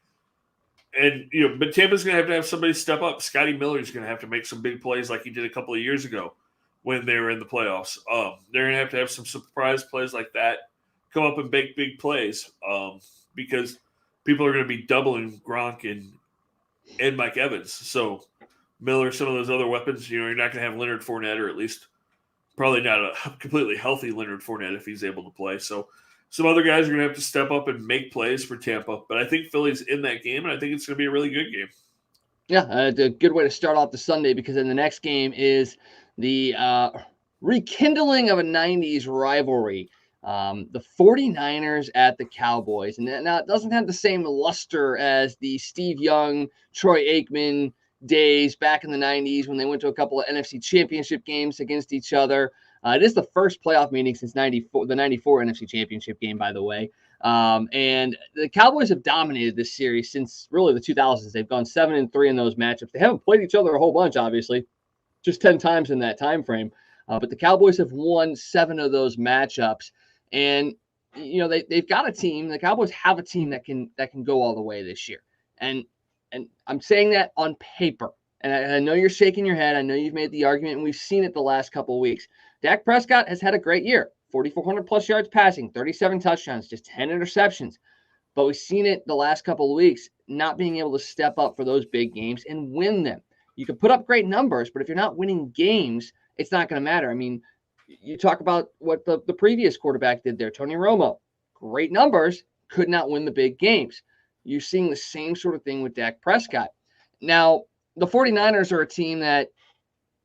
And, but Tampa's going to have somebody step up. Scotty Miller's going to have to make some big plays like he did a couple of years ago when they were in the playoffs. They're going to have some surprise plays like that, come up and make big plays because people are going to be doubling Gronk and Mike Evans. So Miller, some of those other weapons, you're not going to have Leonard Fournette, or at least probably not a completely healthy Leonard Fournette if he's able to play. So some other guys are going to have to step up and make plays for Tampa. But I think Philly's in that game, and I think it's going to be a really good game. Yeah, a good way to start off the Sunday because then the next game is the rekindling of a 90s rivalry. The 49ers at the Cowboys. And now it doesn't have the same luster as the Steve Young, Troy Aikman days back in the 90s when they went to a couple of NFC championship games against each other. It is the first playoff meeting since the 94 NFC championship game, by the way. And the Cowboys have dominated this series since really the 2000s. They've gone 7-3 in those matchups. They haven't played each other a whole bunch, obviously, just 10 times in that time frame. But the Cowboys have won 7 of those matchups. And, they've got a team. The Cowboys have a team that can go all the way this year. And I'm saying that on paper. And I know you're shaking your head. I know you've made the argument, and we've seen it the last couple of weeks. Dak Prescott has had a great year. 4,400 plus yards passing, 37 touchdowns, just 10 interceptions. but we've seen it the last couple of weeks, not being able to step up for those big games and win them. You can put up great numbers, but if you're not winning games, it's not going to matter. I mean, you talk about what the previous quarterback did there, Tony Romo. Great numbers, could not win the big games. You're seeing the same sort of thing with Dak Prescott. Now, the 49ers are a team that,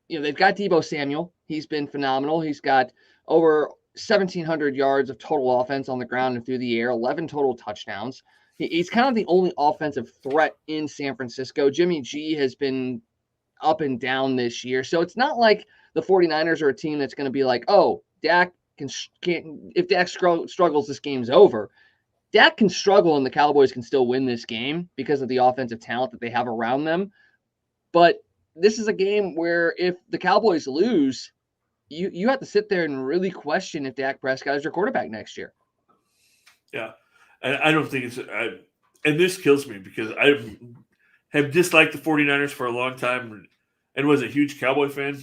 they've got Deebo Samuel. He's been phenomenal. He's got over 1,700 yards of total offense on the ground and through the air, 11 total touchdowns. He's kind of the only offensive threat in San Francisco. Jimmy G has been up and down this year. So it's not like the 49ers are a team that's going to be like, oh, Dak if Dak struggles, this game's over. Dak can struggle and the Cowboys can still win this game because of the offensive talent that they have around them. But this is a game where if the Cowboys lose, you have to sit there and really question if Dak Prescott is your quarterback next year. Yeah. I don't think it's and this kills me because I have disliked the 49ers for a long time and was a huge Cowboy fan.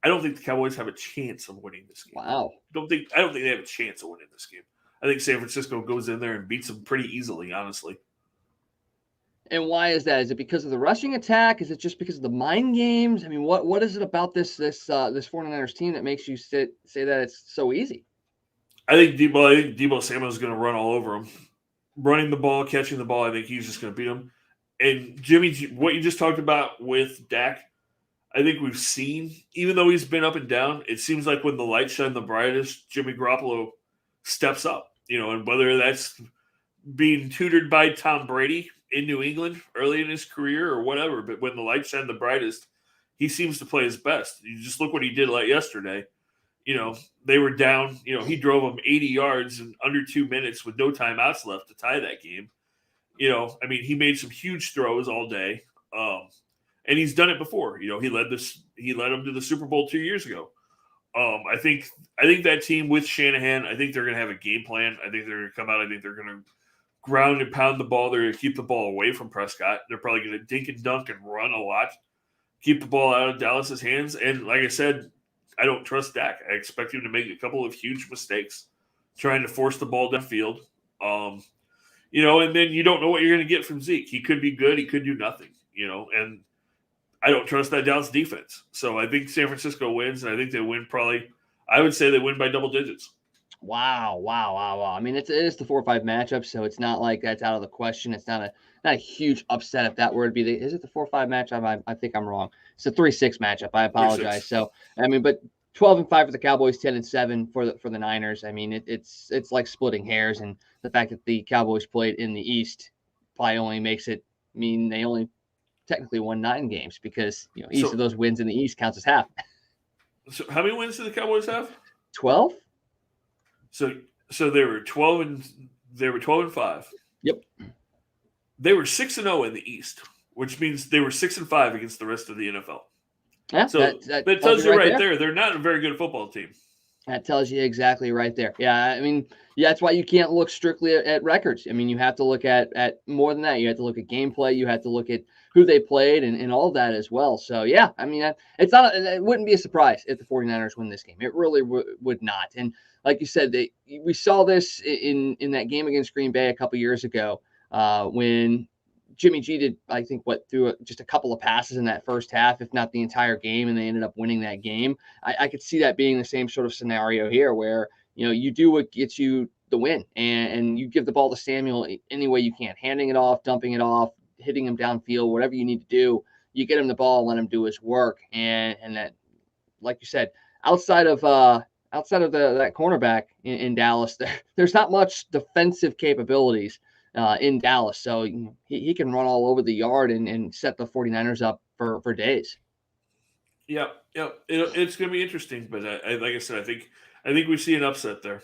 I don't think the Cowboys have a chance of winning this game. Wow. I don't think they have a chance of winning this game. I think San Francisco goes in there and beats them pretty easily, honestly. And why is that? Is it because of the rushing attack? Is it just because of the mind games? I mean, what is it about this 49ers team that makes you say that it's so easy? I think Deebo Samuel is going to run all over him. Running the ball, catching the ball, I think he's just going to beat him. And Jimmy, what you just talked about with Dak, I think we've seen, even though he's been up and down, it seems like when the lights shine the brightest, Jimmy Garoppolo steps up, and whether that's being tutored by Tom Brady in New England early in his career or whatever, but when the lights shine the brightest, he seems to play his best. You just look what he did like yesterday. They were down, he drove them 80 yards in under 2 minutes with no timeouts left to tie that game. He made some huge throws all day. And he's done it before. He led them to the Super Bowl 2 years ago. I think that team with Shanahan, I think they're going to have a game plan. I think they're going to come out. I think they're going to ground and pound the ball. They're going to keep the ball away from Prescott. They're probably going to dink and dunk and run a lot, keep the ball out of Dallas's hands. And like I said, I don't trust Dak. I expect him to make a couple of huge mistakes trying to force the ball downfield. And then you don't know what you're going to get from Zeke. He could be good. He could do nothing, and I don't trust that Dallas defense. So I think San Francisco wins, and I think they win I would say they win by double digits. Wow. I mean, it is the 4-5 matchup, so it's not like that's out of the question. It's not a huge upset if that were to be is it the 4-5 matchup? I think I'm wrong. It's a 3-6 matchup. I apologize. 3-6. So, but 12-5 for the Cowboys, 10-7 for the Niners. I mean, it's like splitting hairs, and the fact that the Cowboys played in the East probably only makes it mean they only technically won 9 games because each of those wins in the East counts as half. So how many wins did the Cowboys have? 12. So they were 12-5. Yep. They were 6-0 in the East, which means they were 6-5 against the rest of the NFL. Yeah, so that tells you right there. They're not a very good football team. That tells you exactly right there. Yeah, I mean, that's why you can't look strictly at records. I mean, you have to look at more than that. You have to look at gameplay. You have to look at who they played and all of that as well. So, yeah, I mean, it wouldn't be a surprise if the 49ers win this game. It really would not. And like you said, we saw this in that game against Green Bay a couple years ago when Jimmy G did, I think, threw just a couple of passes in that first half, if not the entire game, and they ended up winning that game. I could see that being the same sort of scenario here where, you do what gets you the win, and you give the ball to Samuel any way you can, handing it off, dumping it off, hitting him downfield, whatever you need to do. You get him the ball, let him do his work, and that, like you said, outside of that cornerback in Dallas, there's not much defensive capabilities in Dallas. So he can run all over the yard and set the 49ers up for days. Yeah. It's going to be interesting, but like I said, I think we see an upset there.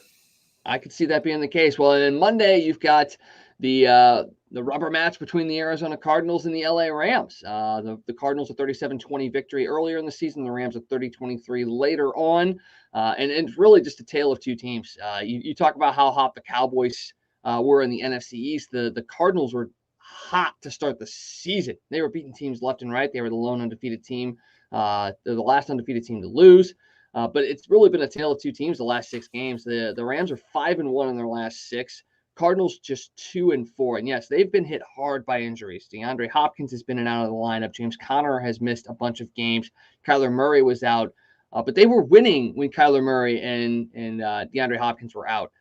I could see that being the case. Well, and then Monday you've got the rubber match between the Arizona Cardinals and the LA Rams. The Cardinals a 37-20 victory earlier in the season. The Rams a 30-23 later on. And it's really just a tale of two teams. You talk about how hot the Cowboys were in the NFC East. The Cardinals were hot to start the season. They were beating teams left and right. They were the lone undefeated team. They're the last undefeated team to lose. But it's really been a tale of two teams the last 6 games. The Rams are 5-1 in their last 6. Cardinals just 2-4. And yes, they've been hit hard by injuries. DeAndre Hopkins has been in and out of the lineup. James Conner has missed a bunch of games. Kyler Murray was out. But they were winning when Kyler Murray and DeAndre Hopkins were out.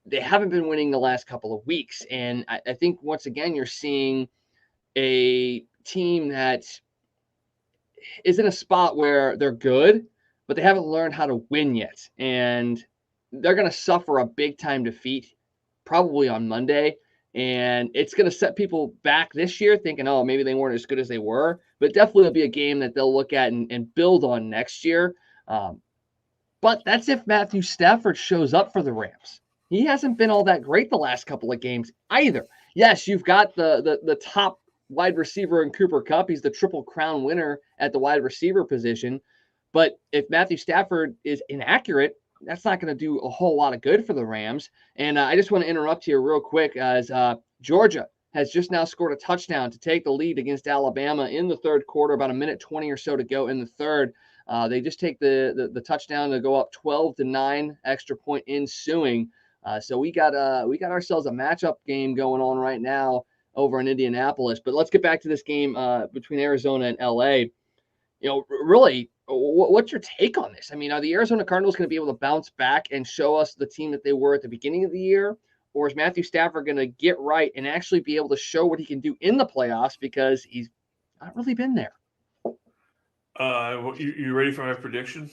They haven't been winning the last couple of weeks. And I think, once again, you're seeing a team that is in a spot where they're good, but they haven't learned how to win yet. And they're going to suffer a big-time defeat probably on Monday. And it's going to set people back this year thinking, oh, maybe they weren't as good as they were. But definitely will be a game that they'll look at and build on next year. But that's if Matthew Stafford shows up for the Rams. He hasn't been all that great the last couple of games either. Yes, you've got the top wide receiver in Cooper Kupp. He's the Triple Crown winner at the wide receiver position. But if Matthew Stafford is inaccurate, that's not going to do a whole lot of good for the Rams. And I just want to interrupt here real quick as Georgia has just now scored a touchdown to take the lead against Alabama in the third quarter, about a minute 20 or so to go in the third. They just take the touchdown to go up 12-9, extra point ensuing. So we got ourselves a matchup game going on right now over in Indianapolis. But let's get back to this game between Arizona and LA. Really, what's your take on this? I mean, are the Arizona Cardinals going to be able to bounce back and show us the team that they were at the beginning of the year? Or is Matthew Stafford going to get right and actually be able to show what he can do in the playoffs, because he's not really been there? You ready for my prediction?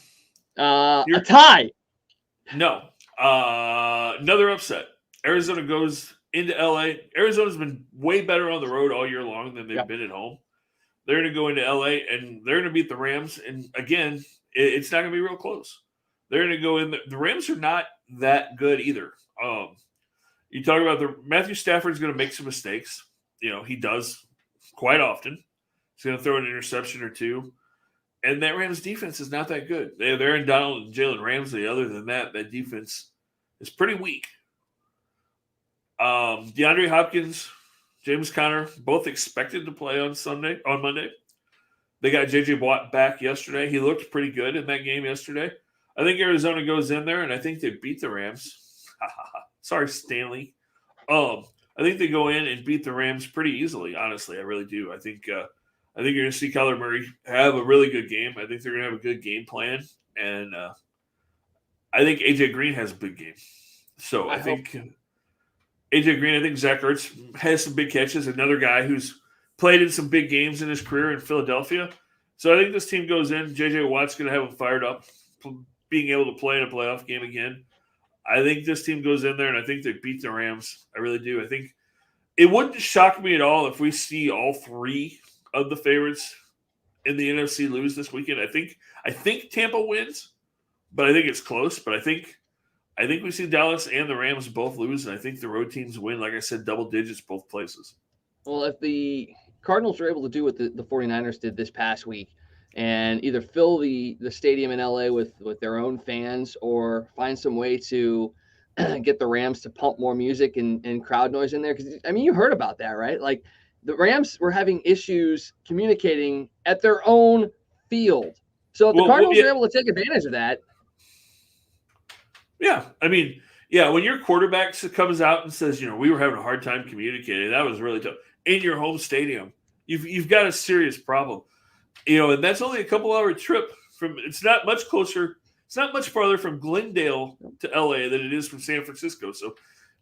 A tie. No. Another upset. Arizona goes into LA. Arizona's been way better on the road all year long than they've been at home. They're going to go into LA and they're going to beat the Rams. And again, it's not going to be real close. They're going to go in. The Rams are not that good either. You talk about Matthew Stafford's going to make some mistakes. He does quite often. He's going to throw an interception or two. And that Rams defense is not that good. They're in Donald and Jalen Ramsey. Other than that defense is pretty weak. DeAndre Hopkins, James Conner, both expected to play on Monday. They got J.J. Watt back yesterday. He looked pretty good in that game yesterday. I think Arizona goes in there, and I think they beat the Rams. Sorry, Stanley. I think they go in and beat the Rams pretty easily, honestly. I really do. I think you're going to see Kyler Murray have a really good game. I think they're going to have a good game plan. And I think A.J. Green has a big game. So I think A.J. Green, I think Zach Ertz has some big catches. Another guy who's played in some big games in his career in Philadelphia. So I think this team goes in. J.J. Watt's going to have them fired up, being able to play in a playoff game again. I think this team goes in there, and I think they beat the Rams. I really do. I think it wouldn't shock me at all if we see all three of the favorites in the NFC lose this weekend. I think Tampa wins, but I think it's close. But I think we see Dallas and the Rams both lose, and I think the road teams win, like I said, double digits both places. Well, if the Cardinals are able to do what the 49ers did this past week and either fill the stadium in LA with their own fans or find some way to get the Rams to pump more music and crowd noise in there. Because, I mean, you heard about that, right? Like, the Rams were having issues communicating at their own field. So if the Cardinals are able to take advantage of that. Yeah. I mean, yeah, when your quarterback comes out and says, we were having a hard time communicating, that was really tough. In your home stadium, you've got a serious problem. And that's only a couple-hour trip from – it's not much closer – it's not much farther from Glendale to L.A. than it is from San Francisco. So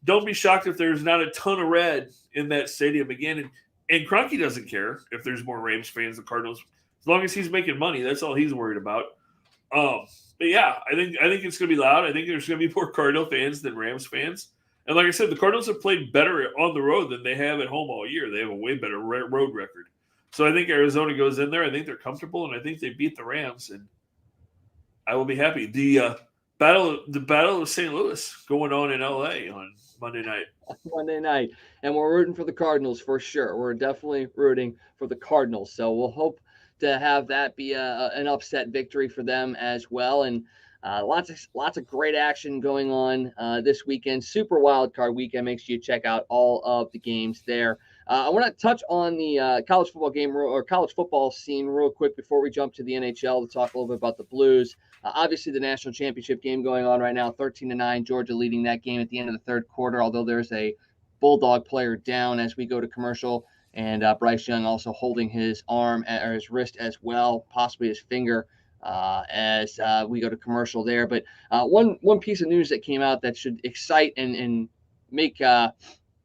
don't be shocked if there's not a ton of red in that stadium again. And Kroenke doesn't care if there's more Rams fans than Cardinals. As long as he's making money, that's all he's worried about. But, yeah, I think it's going to be loud. I think there's going to be more Cardinal fans than Rams fans. And like I said, the Cardinals have played better on the road than they have at home all year. They have a way better road record. So I think Arizona goes in there. I think they're comfortable, and I think they beat the Rams, and I will be happy. The battle of St. Louis going on in L.A. on Monday night. Monday night, and we're rooting for the Cardinals for sure. We're definitely rooting for the Cardinals, so we'll hope to have that be an upset victory for them as well. And Lots of great action going on this weekend. Super wild card weekend. Make sure you check out all of the games there. I want to touch on the college football game or college football scene real quick before we jump to the NHL to talk a little bit about the Blues. Obviously, the national championship game going on right now, 13-9, Georgia leading that game at the end of the third quarter, although there's a Bulldog player down as we go to commercial, and Bryce Young also holding his arm or his wrist as well, possibly his finger, as we go to commercial there. But one piece of news that came out that should excite and make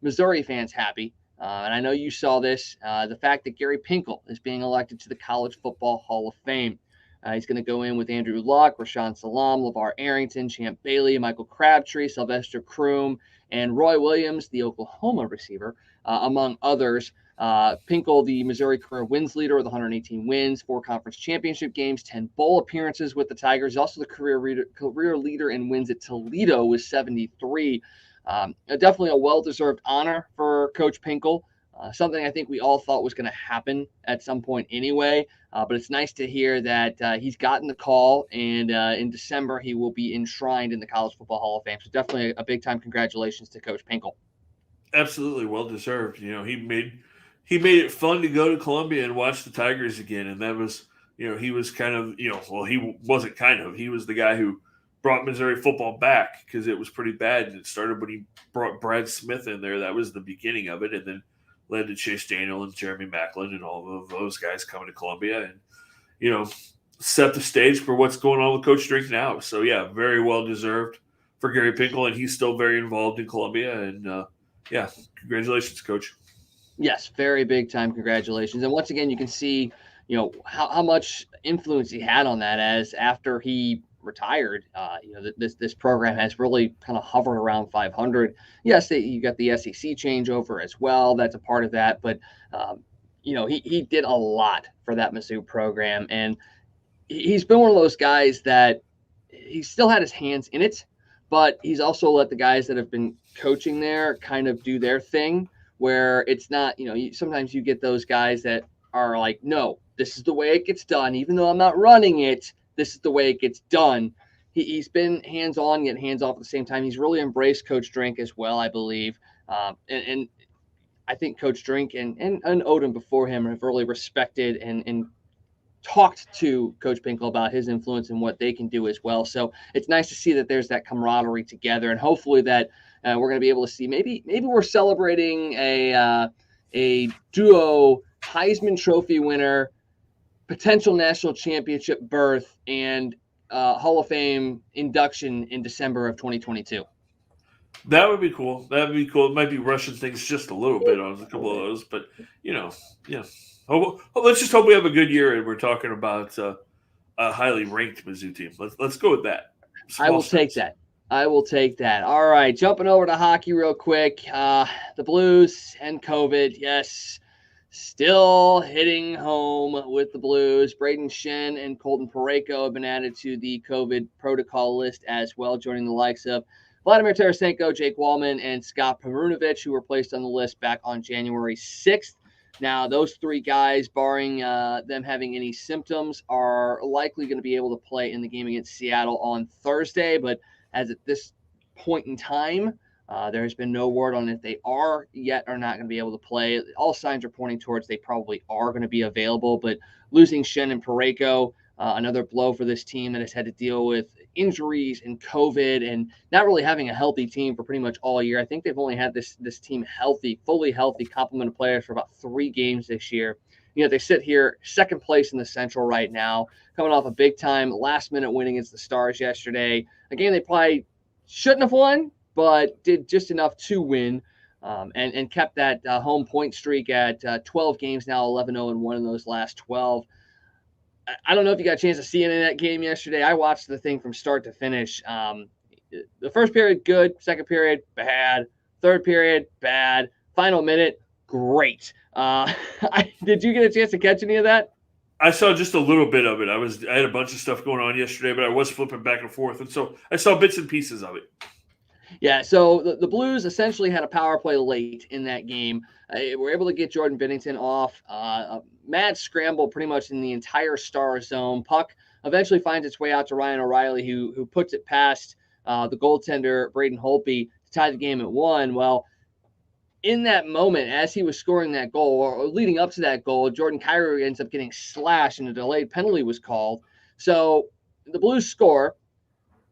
Missouri fans happy, and I know you saw this, the fact that Gary Pinkel is being elected to the College Football Hall of Fame. He's going to go in with Andrew Luck, Rashawn Salam, LeVar Arrington, Champ Bailey, Michael Crabtree, Sylvester Croom, and Roy Williams, the Oklahoma receiver, among others. Pinkel, the Missouri career wins leader with 118 wins, 4 conference championship games, 10 bowl appearances with the Tigers. He's also the career leader in wins at Toledo with 73. Definitely a well-deserved honor for Coach Pinkel. Something I think we all thought was going to happen at some point anyway. But it's nice to hear that he's gotten the call, and in December he will be enshrined in the College Football Hall of Fame. So definitely a big-time congratulations to Coach Pinkel. Absolutely well-deserved. He made it fun to go to Columbia and watch the Tigers again, and that was, he was kind of, well, he wasn't kind of. He was the guy who brought Missouri football back because it was pretty bad, and it started when he brought Brad Smith in there. That was the beginning of it, and then led to Chase Daniel and Jeremy Maclin and all of those guys coming to Columbia and, set the stage for what's going on with Coach Drink now. So, yeah, very well-deserved for Gary Pinkel, and he's still very involved in Columbia. And, congratulations, Coach. Yes, very big-time congratulations. And once again, you can see, how much influence he had on that, as after he retired, this program has really kind of hovered around 500. Yes, you got the SEC changeover as well. That's a part of that. But, he did a lot for that Mizzou program. And he's been one of those guys that he still had his hands in it, but he's also let the guys that have been coaching there kind of do their thing, where it's not, sometimes you get those guys that are like, no, this is the way it gets done. Even though I'm not running it, this is the way it gets done. He's been hands-on yet hands-off at the same time. He's really embraced Coach Drink as well, I believe. And I think Coach Drink and Odom before him have really respected and talked to Coach Pinkel about his influence and what they can do as well. So it's nice to see that there's that camaraderie together, and hopefully that we're going to be able to see maybe we're celebrating a duo Heisman Trophy winner, potential national championship berth, and Hall of Fame induction in December of 2022. That would be cool. It might be rushing things just a little bit on a couple of those, but let's just hope we have a good year and we're talking about a highly ranked Mizzou team. Let's go with that. I will take that. All right, jumping over to hockey real quick. The Blues and COVID, yes, still hitting home with the Blues. Braden Shen and Colton Parayko have been added to the COVID protocol list as well, joining the likes of Vladimir Tarasenko, Jake Wallman, and Scott Perunovich, who were placed on the list back on January 6th. Now, those 3 guys, barring them having any symptoms, are likely going to be able to play in the game against Seattle on Thursday. But as at this point in time, there has been no word on if they are yet or not going to be able to play. All signs are pointing towards they probably are going to be available. But losing Shen and Parayko, another blow for this team that has had to deal with injuries and COVID and not really having a healthy team for pretty much all year. I think they've only had this team fully healthy complement of players for about 3 games this year. They sit here second place in the Central right now, coming off a big-time last-minute win against the Stars yesterday. A game they probably shouldn't have won, but did just enough to win, and kept that home point streak at 12 games now, 11-0-1 in those last 12. I don't know if you got a chance to see any of that game yesterday. I watched the thing from start to finish. The first period, good. Second period, bad. Third period, bad. Final minute, great. Did you get a chance to catch any of that? I saw just a little bit of it. I had a bunch of stuff going on yesterday, but I was flipping back and forth, and so I saw bits and pieces of it. Yeah, so the Blues essentially had a power play late in that game. We're able to get Jordan Binnington off. Mad scramble pretty much in the entire Star zone. Puck eventually finds its way out to Ryan O'Reilly, who puts it past the goaltender, Braden Holtby, to tie the game at 1. Well, in that moment, as he was scoring that goal or leading up to that goal, Jordan Kyrou ends up getting slashed and a delayed penalty was called. So the Blues score.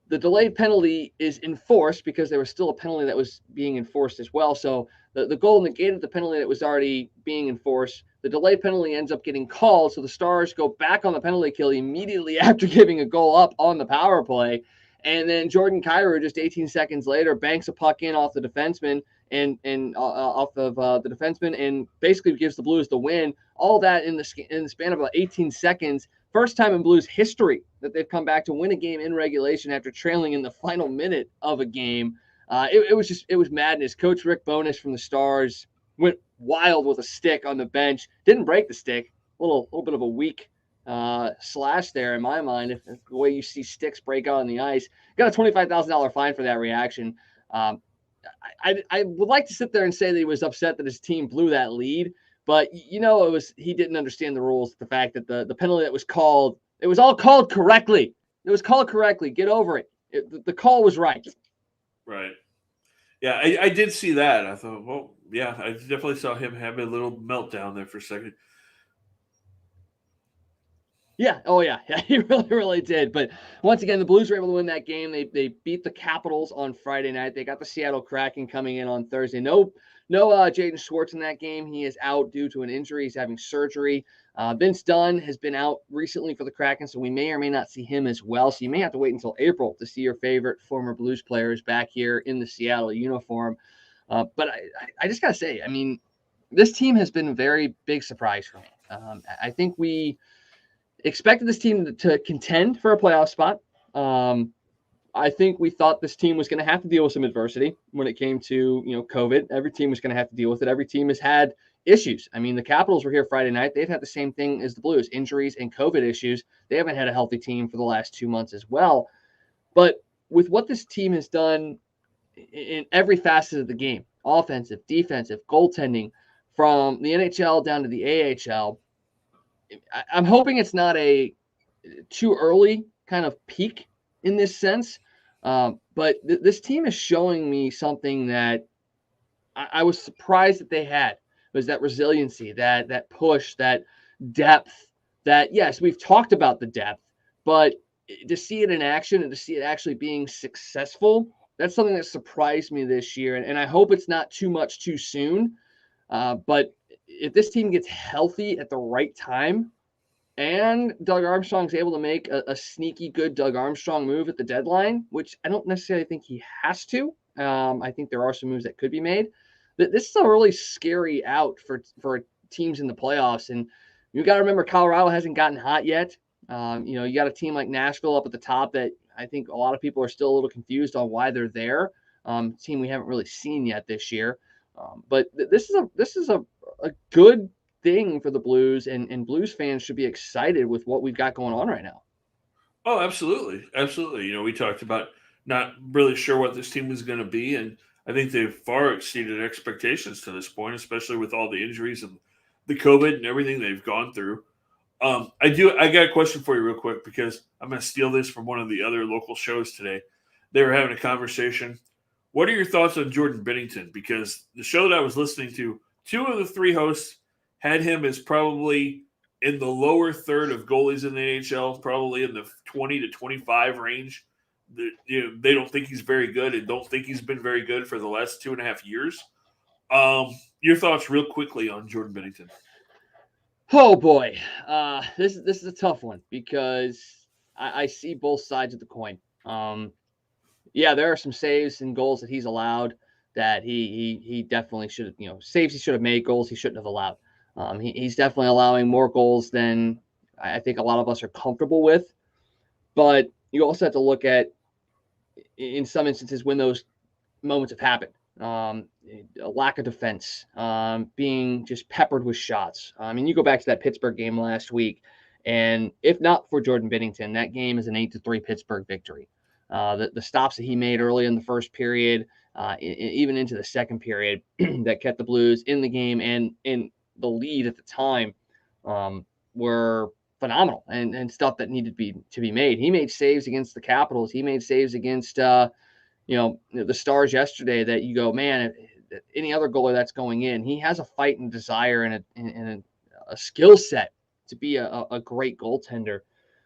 The delayed penalty is enforced because there was still a penalty that was being enforced as well. So the goal negated the penalty that was already being enforced. The delayed penalty ends up getting called. So the Stars go back on the penalty kill immediately after giving a goal up on the power play. And then Jordan Kyrou, just 18 seconds later, banks a puck in off the defenseman and off of the defenseman and basically gives the Blues the win. All that in the span of about 18 seconds. First time in Blues history that they've come back to win a game in regulation after trailing in the final minute of a game. It was madness. Coach Rick Bowness from the Stars went wild with a stick on the bench. Didn't break the stick. A little bit of a weak slash there in my mind. If the way you see sticks break out on the ice, got a $25,000 fine for that reaction. I would like to sit there and say that he was upset that his team blew that lead. But, he didn't understand the rules, the fact that the penalty that was called, it was all called correctly. It was called correctly. Get over it. The call was right. Right. Yeah, I did see that. I thought, well, yeah, I definitely saw him have a little meltdown there for a second. Yeah. Oh, yeah. Yeah, he really, really did. But once again, the Blues were able to win that game. They beat the Capitals on Friday night. They got the Seattle Kraken coming in on Thursday. No Jaden Schwartz in that game. He is out due to an injury. He's having surgery. Vince Dunn has been out recently for the Kraken, so we may or may not see him as well. So you may have to wait until April to see your favorite former Blues players back here in the Seattle uniform. But I just got to say, I mean, this team has been a very big surprise for me. I think we expected this team to contend for a playoff spot. I think we thought this team was going to have to deal with some adversity when it came to, COVID. Every team was going to have to deal with it. Every team has had issues. I mean, the Capitals were here Friday night. They've had the same thing as the Blues, injuries and COVID issues. They haven't had a healthy team for the last 2 months as well. But with what this team has done in every facet of the game, offensive, defensive, goaltending, from the NHL down to the AHL, I'm hoping it's not a too early kind of peak in this sense. But this team is showing me something that I was surprised that they had, was that resiliency, that push, that depth, that, yes, we've talked about the depth, but to see it in action and to see it actually being successful, that's something that surprised me this year. And I hope it's not too much too soon. But if this team gets healthy at the right time, and Doug Armstrong's able to make a sneaky good Doug Armstrong move at the deadline, which I don't necessarily think he has to. I think there are some moves that could be made. This is a really scary out for teams in the playoffs. And you got to remember, Colorado hasn't gotten hot yet. You got a team like Nashville up at the top that I think a lot of people are still a little confused on why they're there. Team we haven't really seen yet this year. But this is a good thing for the Blues, and Blues fans should be excited with what we've got going on right now. Oh, absolutely. Absolutely. We talked about not really sure what this team was going to be, and I think they've far exceeded expectations to this point, especially with all the injuries and the COVID and everything they've gone through. I got a question for you real quick, because I'm going to steal this from one of the other local shows today. They were having a conversation. What are your thoughts on Jordan Binnington? Because the show that I was listening to, 2 of the 3 hosts had him as probably in the lower third of goalies in the NHL, probably in the 20 to 25 range. They don't think he's very good and don't think he's been very good for the last 2.5 years. Your thoughts real quickly on Jordan Binnington. Oh boy. This is a tough one, because I see both sides of the coin. Yeah, there are some saves and goals that he's allowed that he definitely should have, saves he should have made, goals he shouldn't have allowed. He's definitely allowing more goals than I think a lot of us are comfortable with. But you also have to look at, in some instances, when those moments have happened. A lack of defense, being just peppered with shots. I mean, you go back to that Pittsburgh game last week, and if not for Jordan Binnington, that game is an 8-3 Pittsburgh victory. The stops that he made early in the first period, even into the second period, that kept the Blues in the game and in the lead at the time, were phenomenal and stuff that needed to be made. He made saves against the Capitals. He made saves against the Stars yesterday that you go, man, any other goalie that's going in, he has a fight and desire and a skill set to be a great goaltender.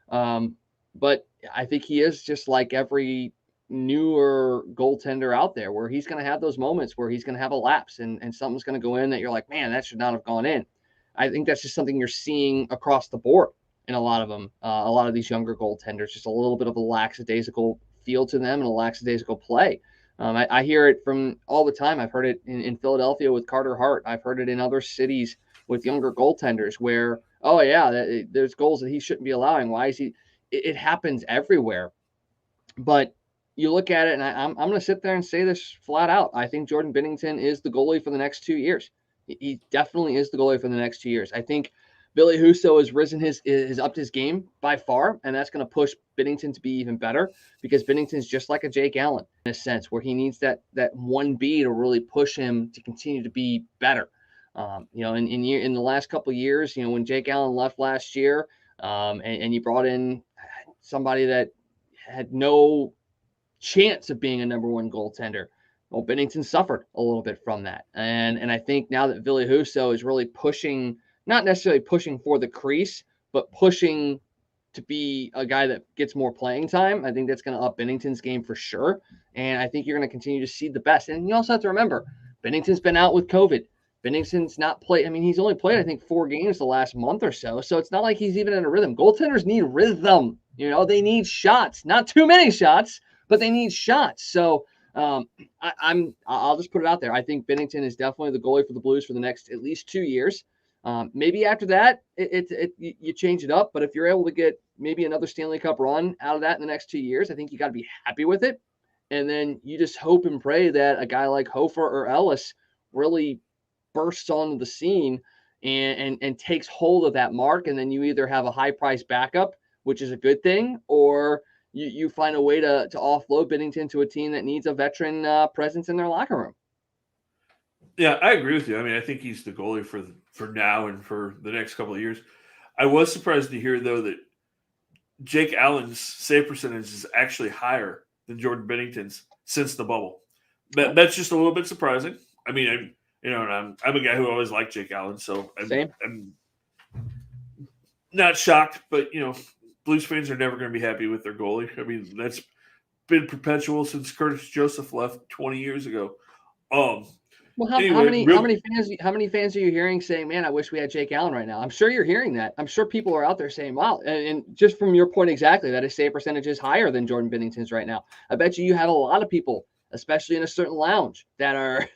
But I think he is just like every newer goaltender out there, where he's going to have those moments where he's going to have a lapse and something's going to go in that you're like, man, that should not have gone in. I think that's just something you're seeing across the board in a lot of them. A lot of these younger goaltenders, just a little bit of a lackadaisical feel to them and a lackadaisical play. I hear it from all the time. I've heard it in Philadelphia with Carter Hart. I've heard it in other cities with younger goaltenders where, oh yeah, there's goals that he shouldn't be allowing. Why is he? It happens everywhere. But you look at it, and I'm going to sit there and say this flat out. I think Jordan Binnington is the goalie for the next 2 years. He definitely is the goalie for the next 2 years. I think Billy Husso has risen has upped his game by far, and that's going to push Binnington to be even better, because Binnington's just like a Jake Allen in a sense, where he needs that 1B to really push him to continue to be better. In the last couple of years, when Jake Allen left last year, and you brought in somebody that had no chance of being a number one goaltender. Well, Binnington suffered a little bit from that. And I think now that Ville Husso is really pushing, not necessarily pushing for the crease, but pushing to be a guy that gets more playing time, I think that's going to up Binnington's game for sure. And I think you're going to continue to see the best. And you also have to remember, Binnington's been out with COVID. Binnington's not played. I mean, he's only played, I think, 4 games the last month or so. So it's not like he's even in a rhythm. Goaltenders need rhythm. They need shots. Not too many shots, but they need shots. So I'll just put it out there. I think Binnington is definitely the goalie for the Blues for the next at least 2 years. Maybe after that, you change it up. But if you're able to get maybe another Stanley Cup run out of that in the next 2 years, I think you got to be happy with it. And then you just hope and pray that a guy like Hofer or Ellis really bursts onto the scene and takes hold of that mark. And then you either have a high price backup, which is a good thing, or you find a way to offload Binnington to a team that needs a veteran presence in their locker room. Yeah, I agree with you. I mean, I think he's the goalie for now and for the next couple of years. I was surprised to hear, though, that Jake Allen's save percentage is actually higher than Jordan Binnington's since the bubble. That's just a little bit surprising. I mean, I'm a guy who always liked Jake Allen, so I'm not shocked. But Blues fans are never going to be happy with their goalie. I mean, that's been perpetual since Curtis Joseph left 20 years ago. Well, how many fans are you hearing saying, "Man, I wish we had Jake Allen right now"? I'm sure you're hearing that. I'm sure people are out there saying, "Wow!" And just from your point exactly, that his save percentage is higher than Jordan Binnington's right now. I bet you have a lot of people, especially in a certain lounge, that are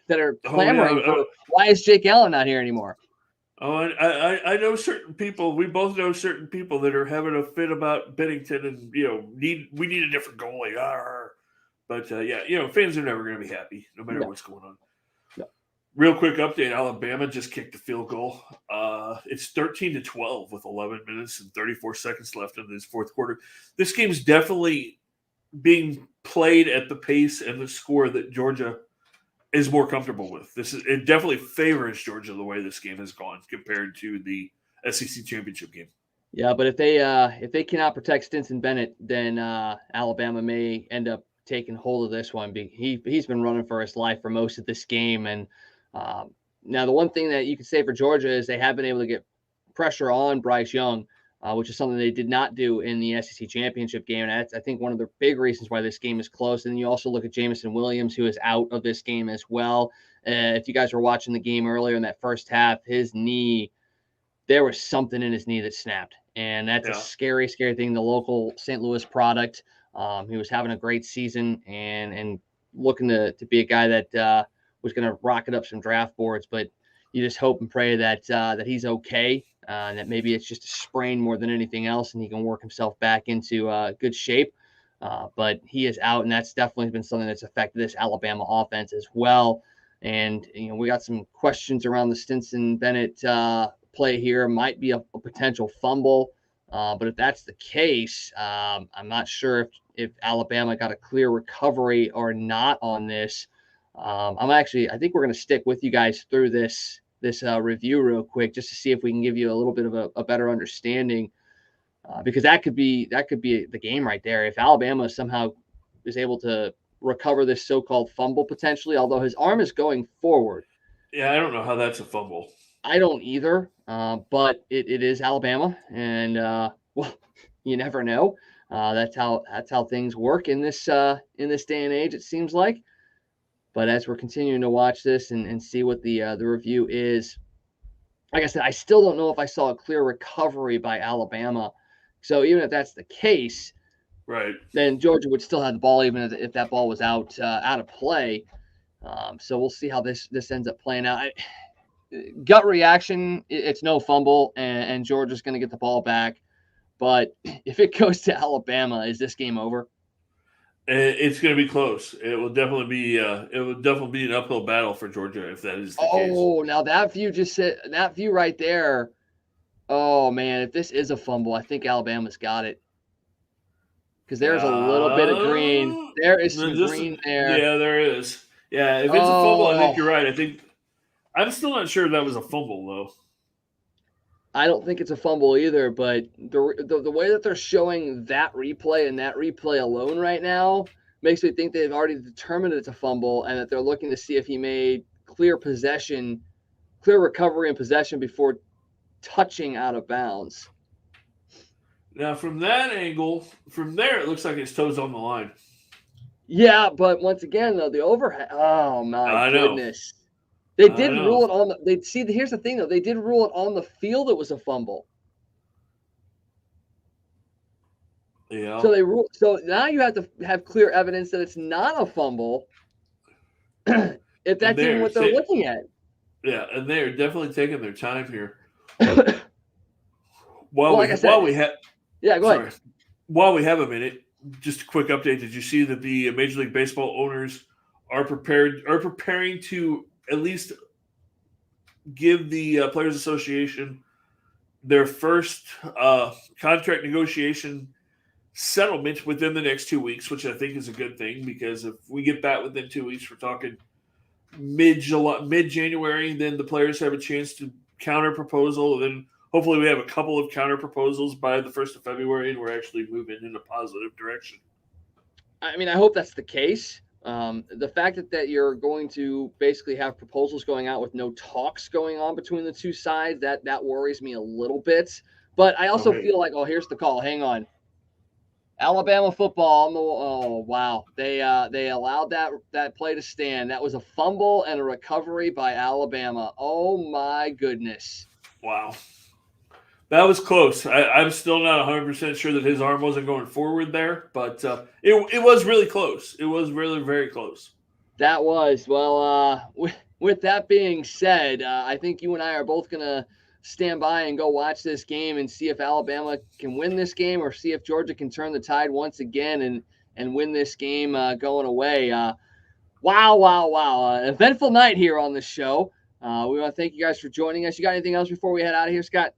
clamoring for, why is Jake Allen not here anymore? Oh, and I know certain people. We both know certain people that are having a fit about Binnington, and we need a different goalie. But fans are never going to be happy no matter what's going on. Yeah. Real quick update: Alabama just kicked a field goal. It's 13-12 with 11 minutes and 34 seconds left in this fourth quarter. This game's definitely being played at the pace and the score that Georgia is more comfortable with. It definitely favors Georgia the way this game has gone compared to the SEC championship game. Yeah, but if they cannot protect Stinson Bennett, then Alabama may end up taking hold of this one. He's been running for his life for most of this game. And now the one thing that you can say for Georgia is they have been able to get pressure on Bryce Young, which is something they did not do in the SEC championship game. And that's, I think, one of the big reasons why this game is close. And you also look at Jameson Williams, who is out of this game as well. If you guys were watching the game earlier in that first half, his knee, there was something in his knee that snapped. And that's a scary, scary thing. The local St. Louis product. He was having a great season and looking to be a guy that was going to rocket up some draft boards. But you just hope and pray that he's okay, and that maybe it's just a sprain more than anything else, and he can work himself back into good shape. But he is out, and that's definitely been something that's affected this Alabama offense as well. And we got some questions around the Stinson Bennett play here. Might be a potential fumble, but if that's the case, I'm not sure if Alabama got a clear recovery or not on this. I think we're going to stick with you guys through this review real quick, just to see if we can give you a little bit of a better understanding. because that could be the game right there. If Alabama somehow is able to recover this so-called fumble potentially, although his arm is going forward. Yeah, I don't know how that's a fumble. I don't either, but it is Alabama, and well, you never know. That's how things work in this day and age, it seems like. But as we're continuing to watch this and see what the review is, like I said, I still don't know if I saw a clear recovery by Alabama. So even if that's the case, right, then Georgia would still have the ball, even if that ball was out of play. So we'll see how this ends up playing out. Gut reaction, it's no fumble, and Georgia's going to get the ball back. But if it goes to Alabama, is this game over? It's going to be close. It will definitely be an uphill battle for Georgia if that is the case. Oh, now that view right there. Oh man, if this is a fumble, I think Alabama's got it. Because there's a little bit of green. There is some green there. Yeah, there is. Yeah, if it's a fumble, I think you're right. I'm still not sure that was a fumble though. I don't think it's a fumble either, but the way that they're showing that replay and that replay alone right now makes me think they've already determined it's a fumble and that they're looking to see if he made clear recovery and possession before touching out of bounds. Now, from that angle, from there, it looks like his toes on the line. Yeah, but once again, though, the overhead. Oh my goodness! They did rule it on the. Here's the thing, though. They did rule it on the field. It was a fumble. Yeah. So they rule. So now you have to have clear evidence that it's not a fumble. If that's even what they're looking at. Yeah, and they're definitely taking their time here. Go ahead. While we have a minute, just a quick update. Did you see that the Major League Baseball owners are preparing to at least give the Players Association their first contract negotiation settlement within the next 2 weeks, which I think is a good thing because if we get that within 2 weeks, we're talking mid-January, then the players have a chance to counter proposal, and then hopefully we have a couple of counter proposals by the 1st of February, and we're actually moving in a positive direction. I mean, I hope that's the case. The fact that you're going to basically have proposals going out with no talks going on between the two sides, that worries me a little bit. But I also feel like, here's the call. Hang on. Alabama football. Wow. They allowed that play to stand. That was a fumble and a recovery by Alabama. Oh, my goodness. Wow. That was close. I'm still not 100% sure that his arm wasn't going forward there, but it was really close. It was really very close. That was. Well, with that being said, I think you and I are both going to stand by and go watch this game and see if Alabama can win this game or see if Georgia can turn the tide once again and win this game going away. Wow. Eventful night here on the show. We want to thank you guys for joining us. You got anything else before we head out of here, Scott?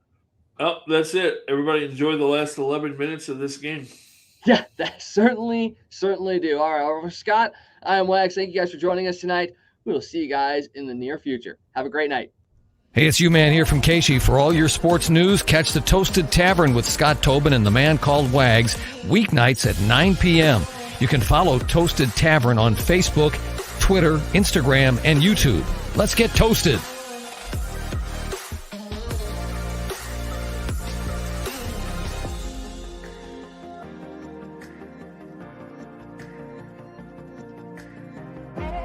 Oh, that's it. Everybody enjoy the last 11 minutes of this game. Yeah, that certainly do. All right, over Scott, I am Wags. Thank you guys for joining us tonight. We will see you guys in the near future. Have a great night. Hey, it's U-Man here from Casey. For all your sports news, catch the Toasted Tavern with Scott Tobin and the man called Wags, weeknights at 9 p.m. You can follow Toasted Tavern on Facebook, Twitter, Instagram, and YouTube. Let's get toasted.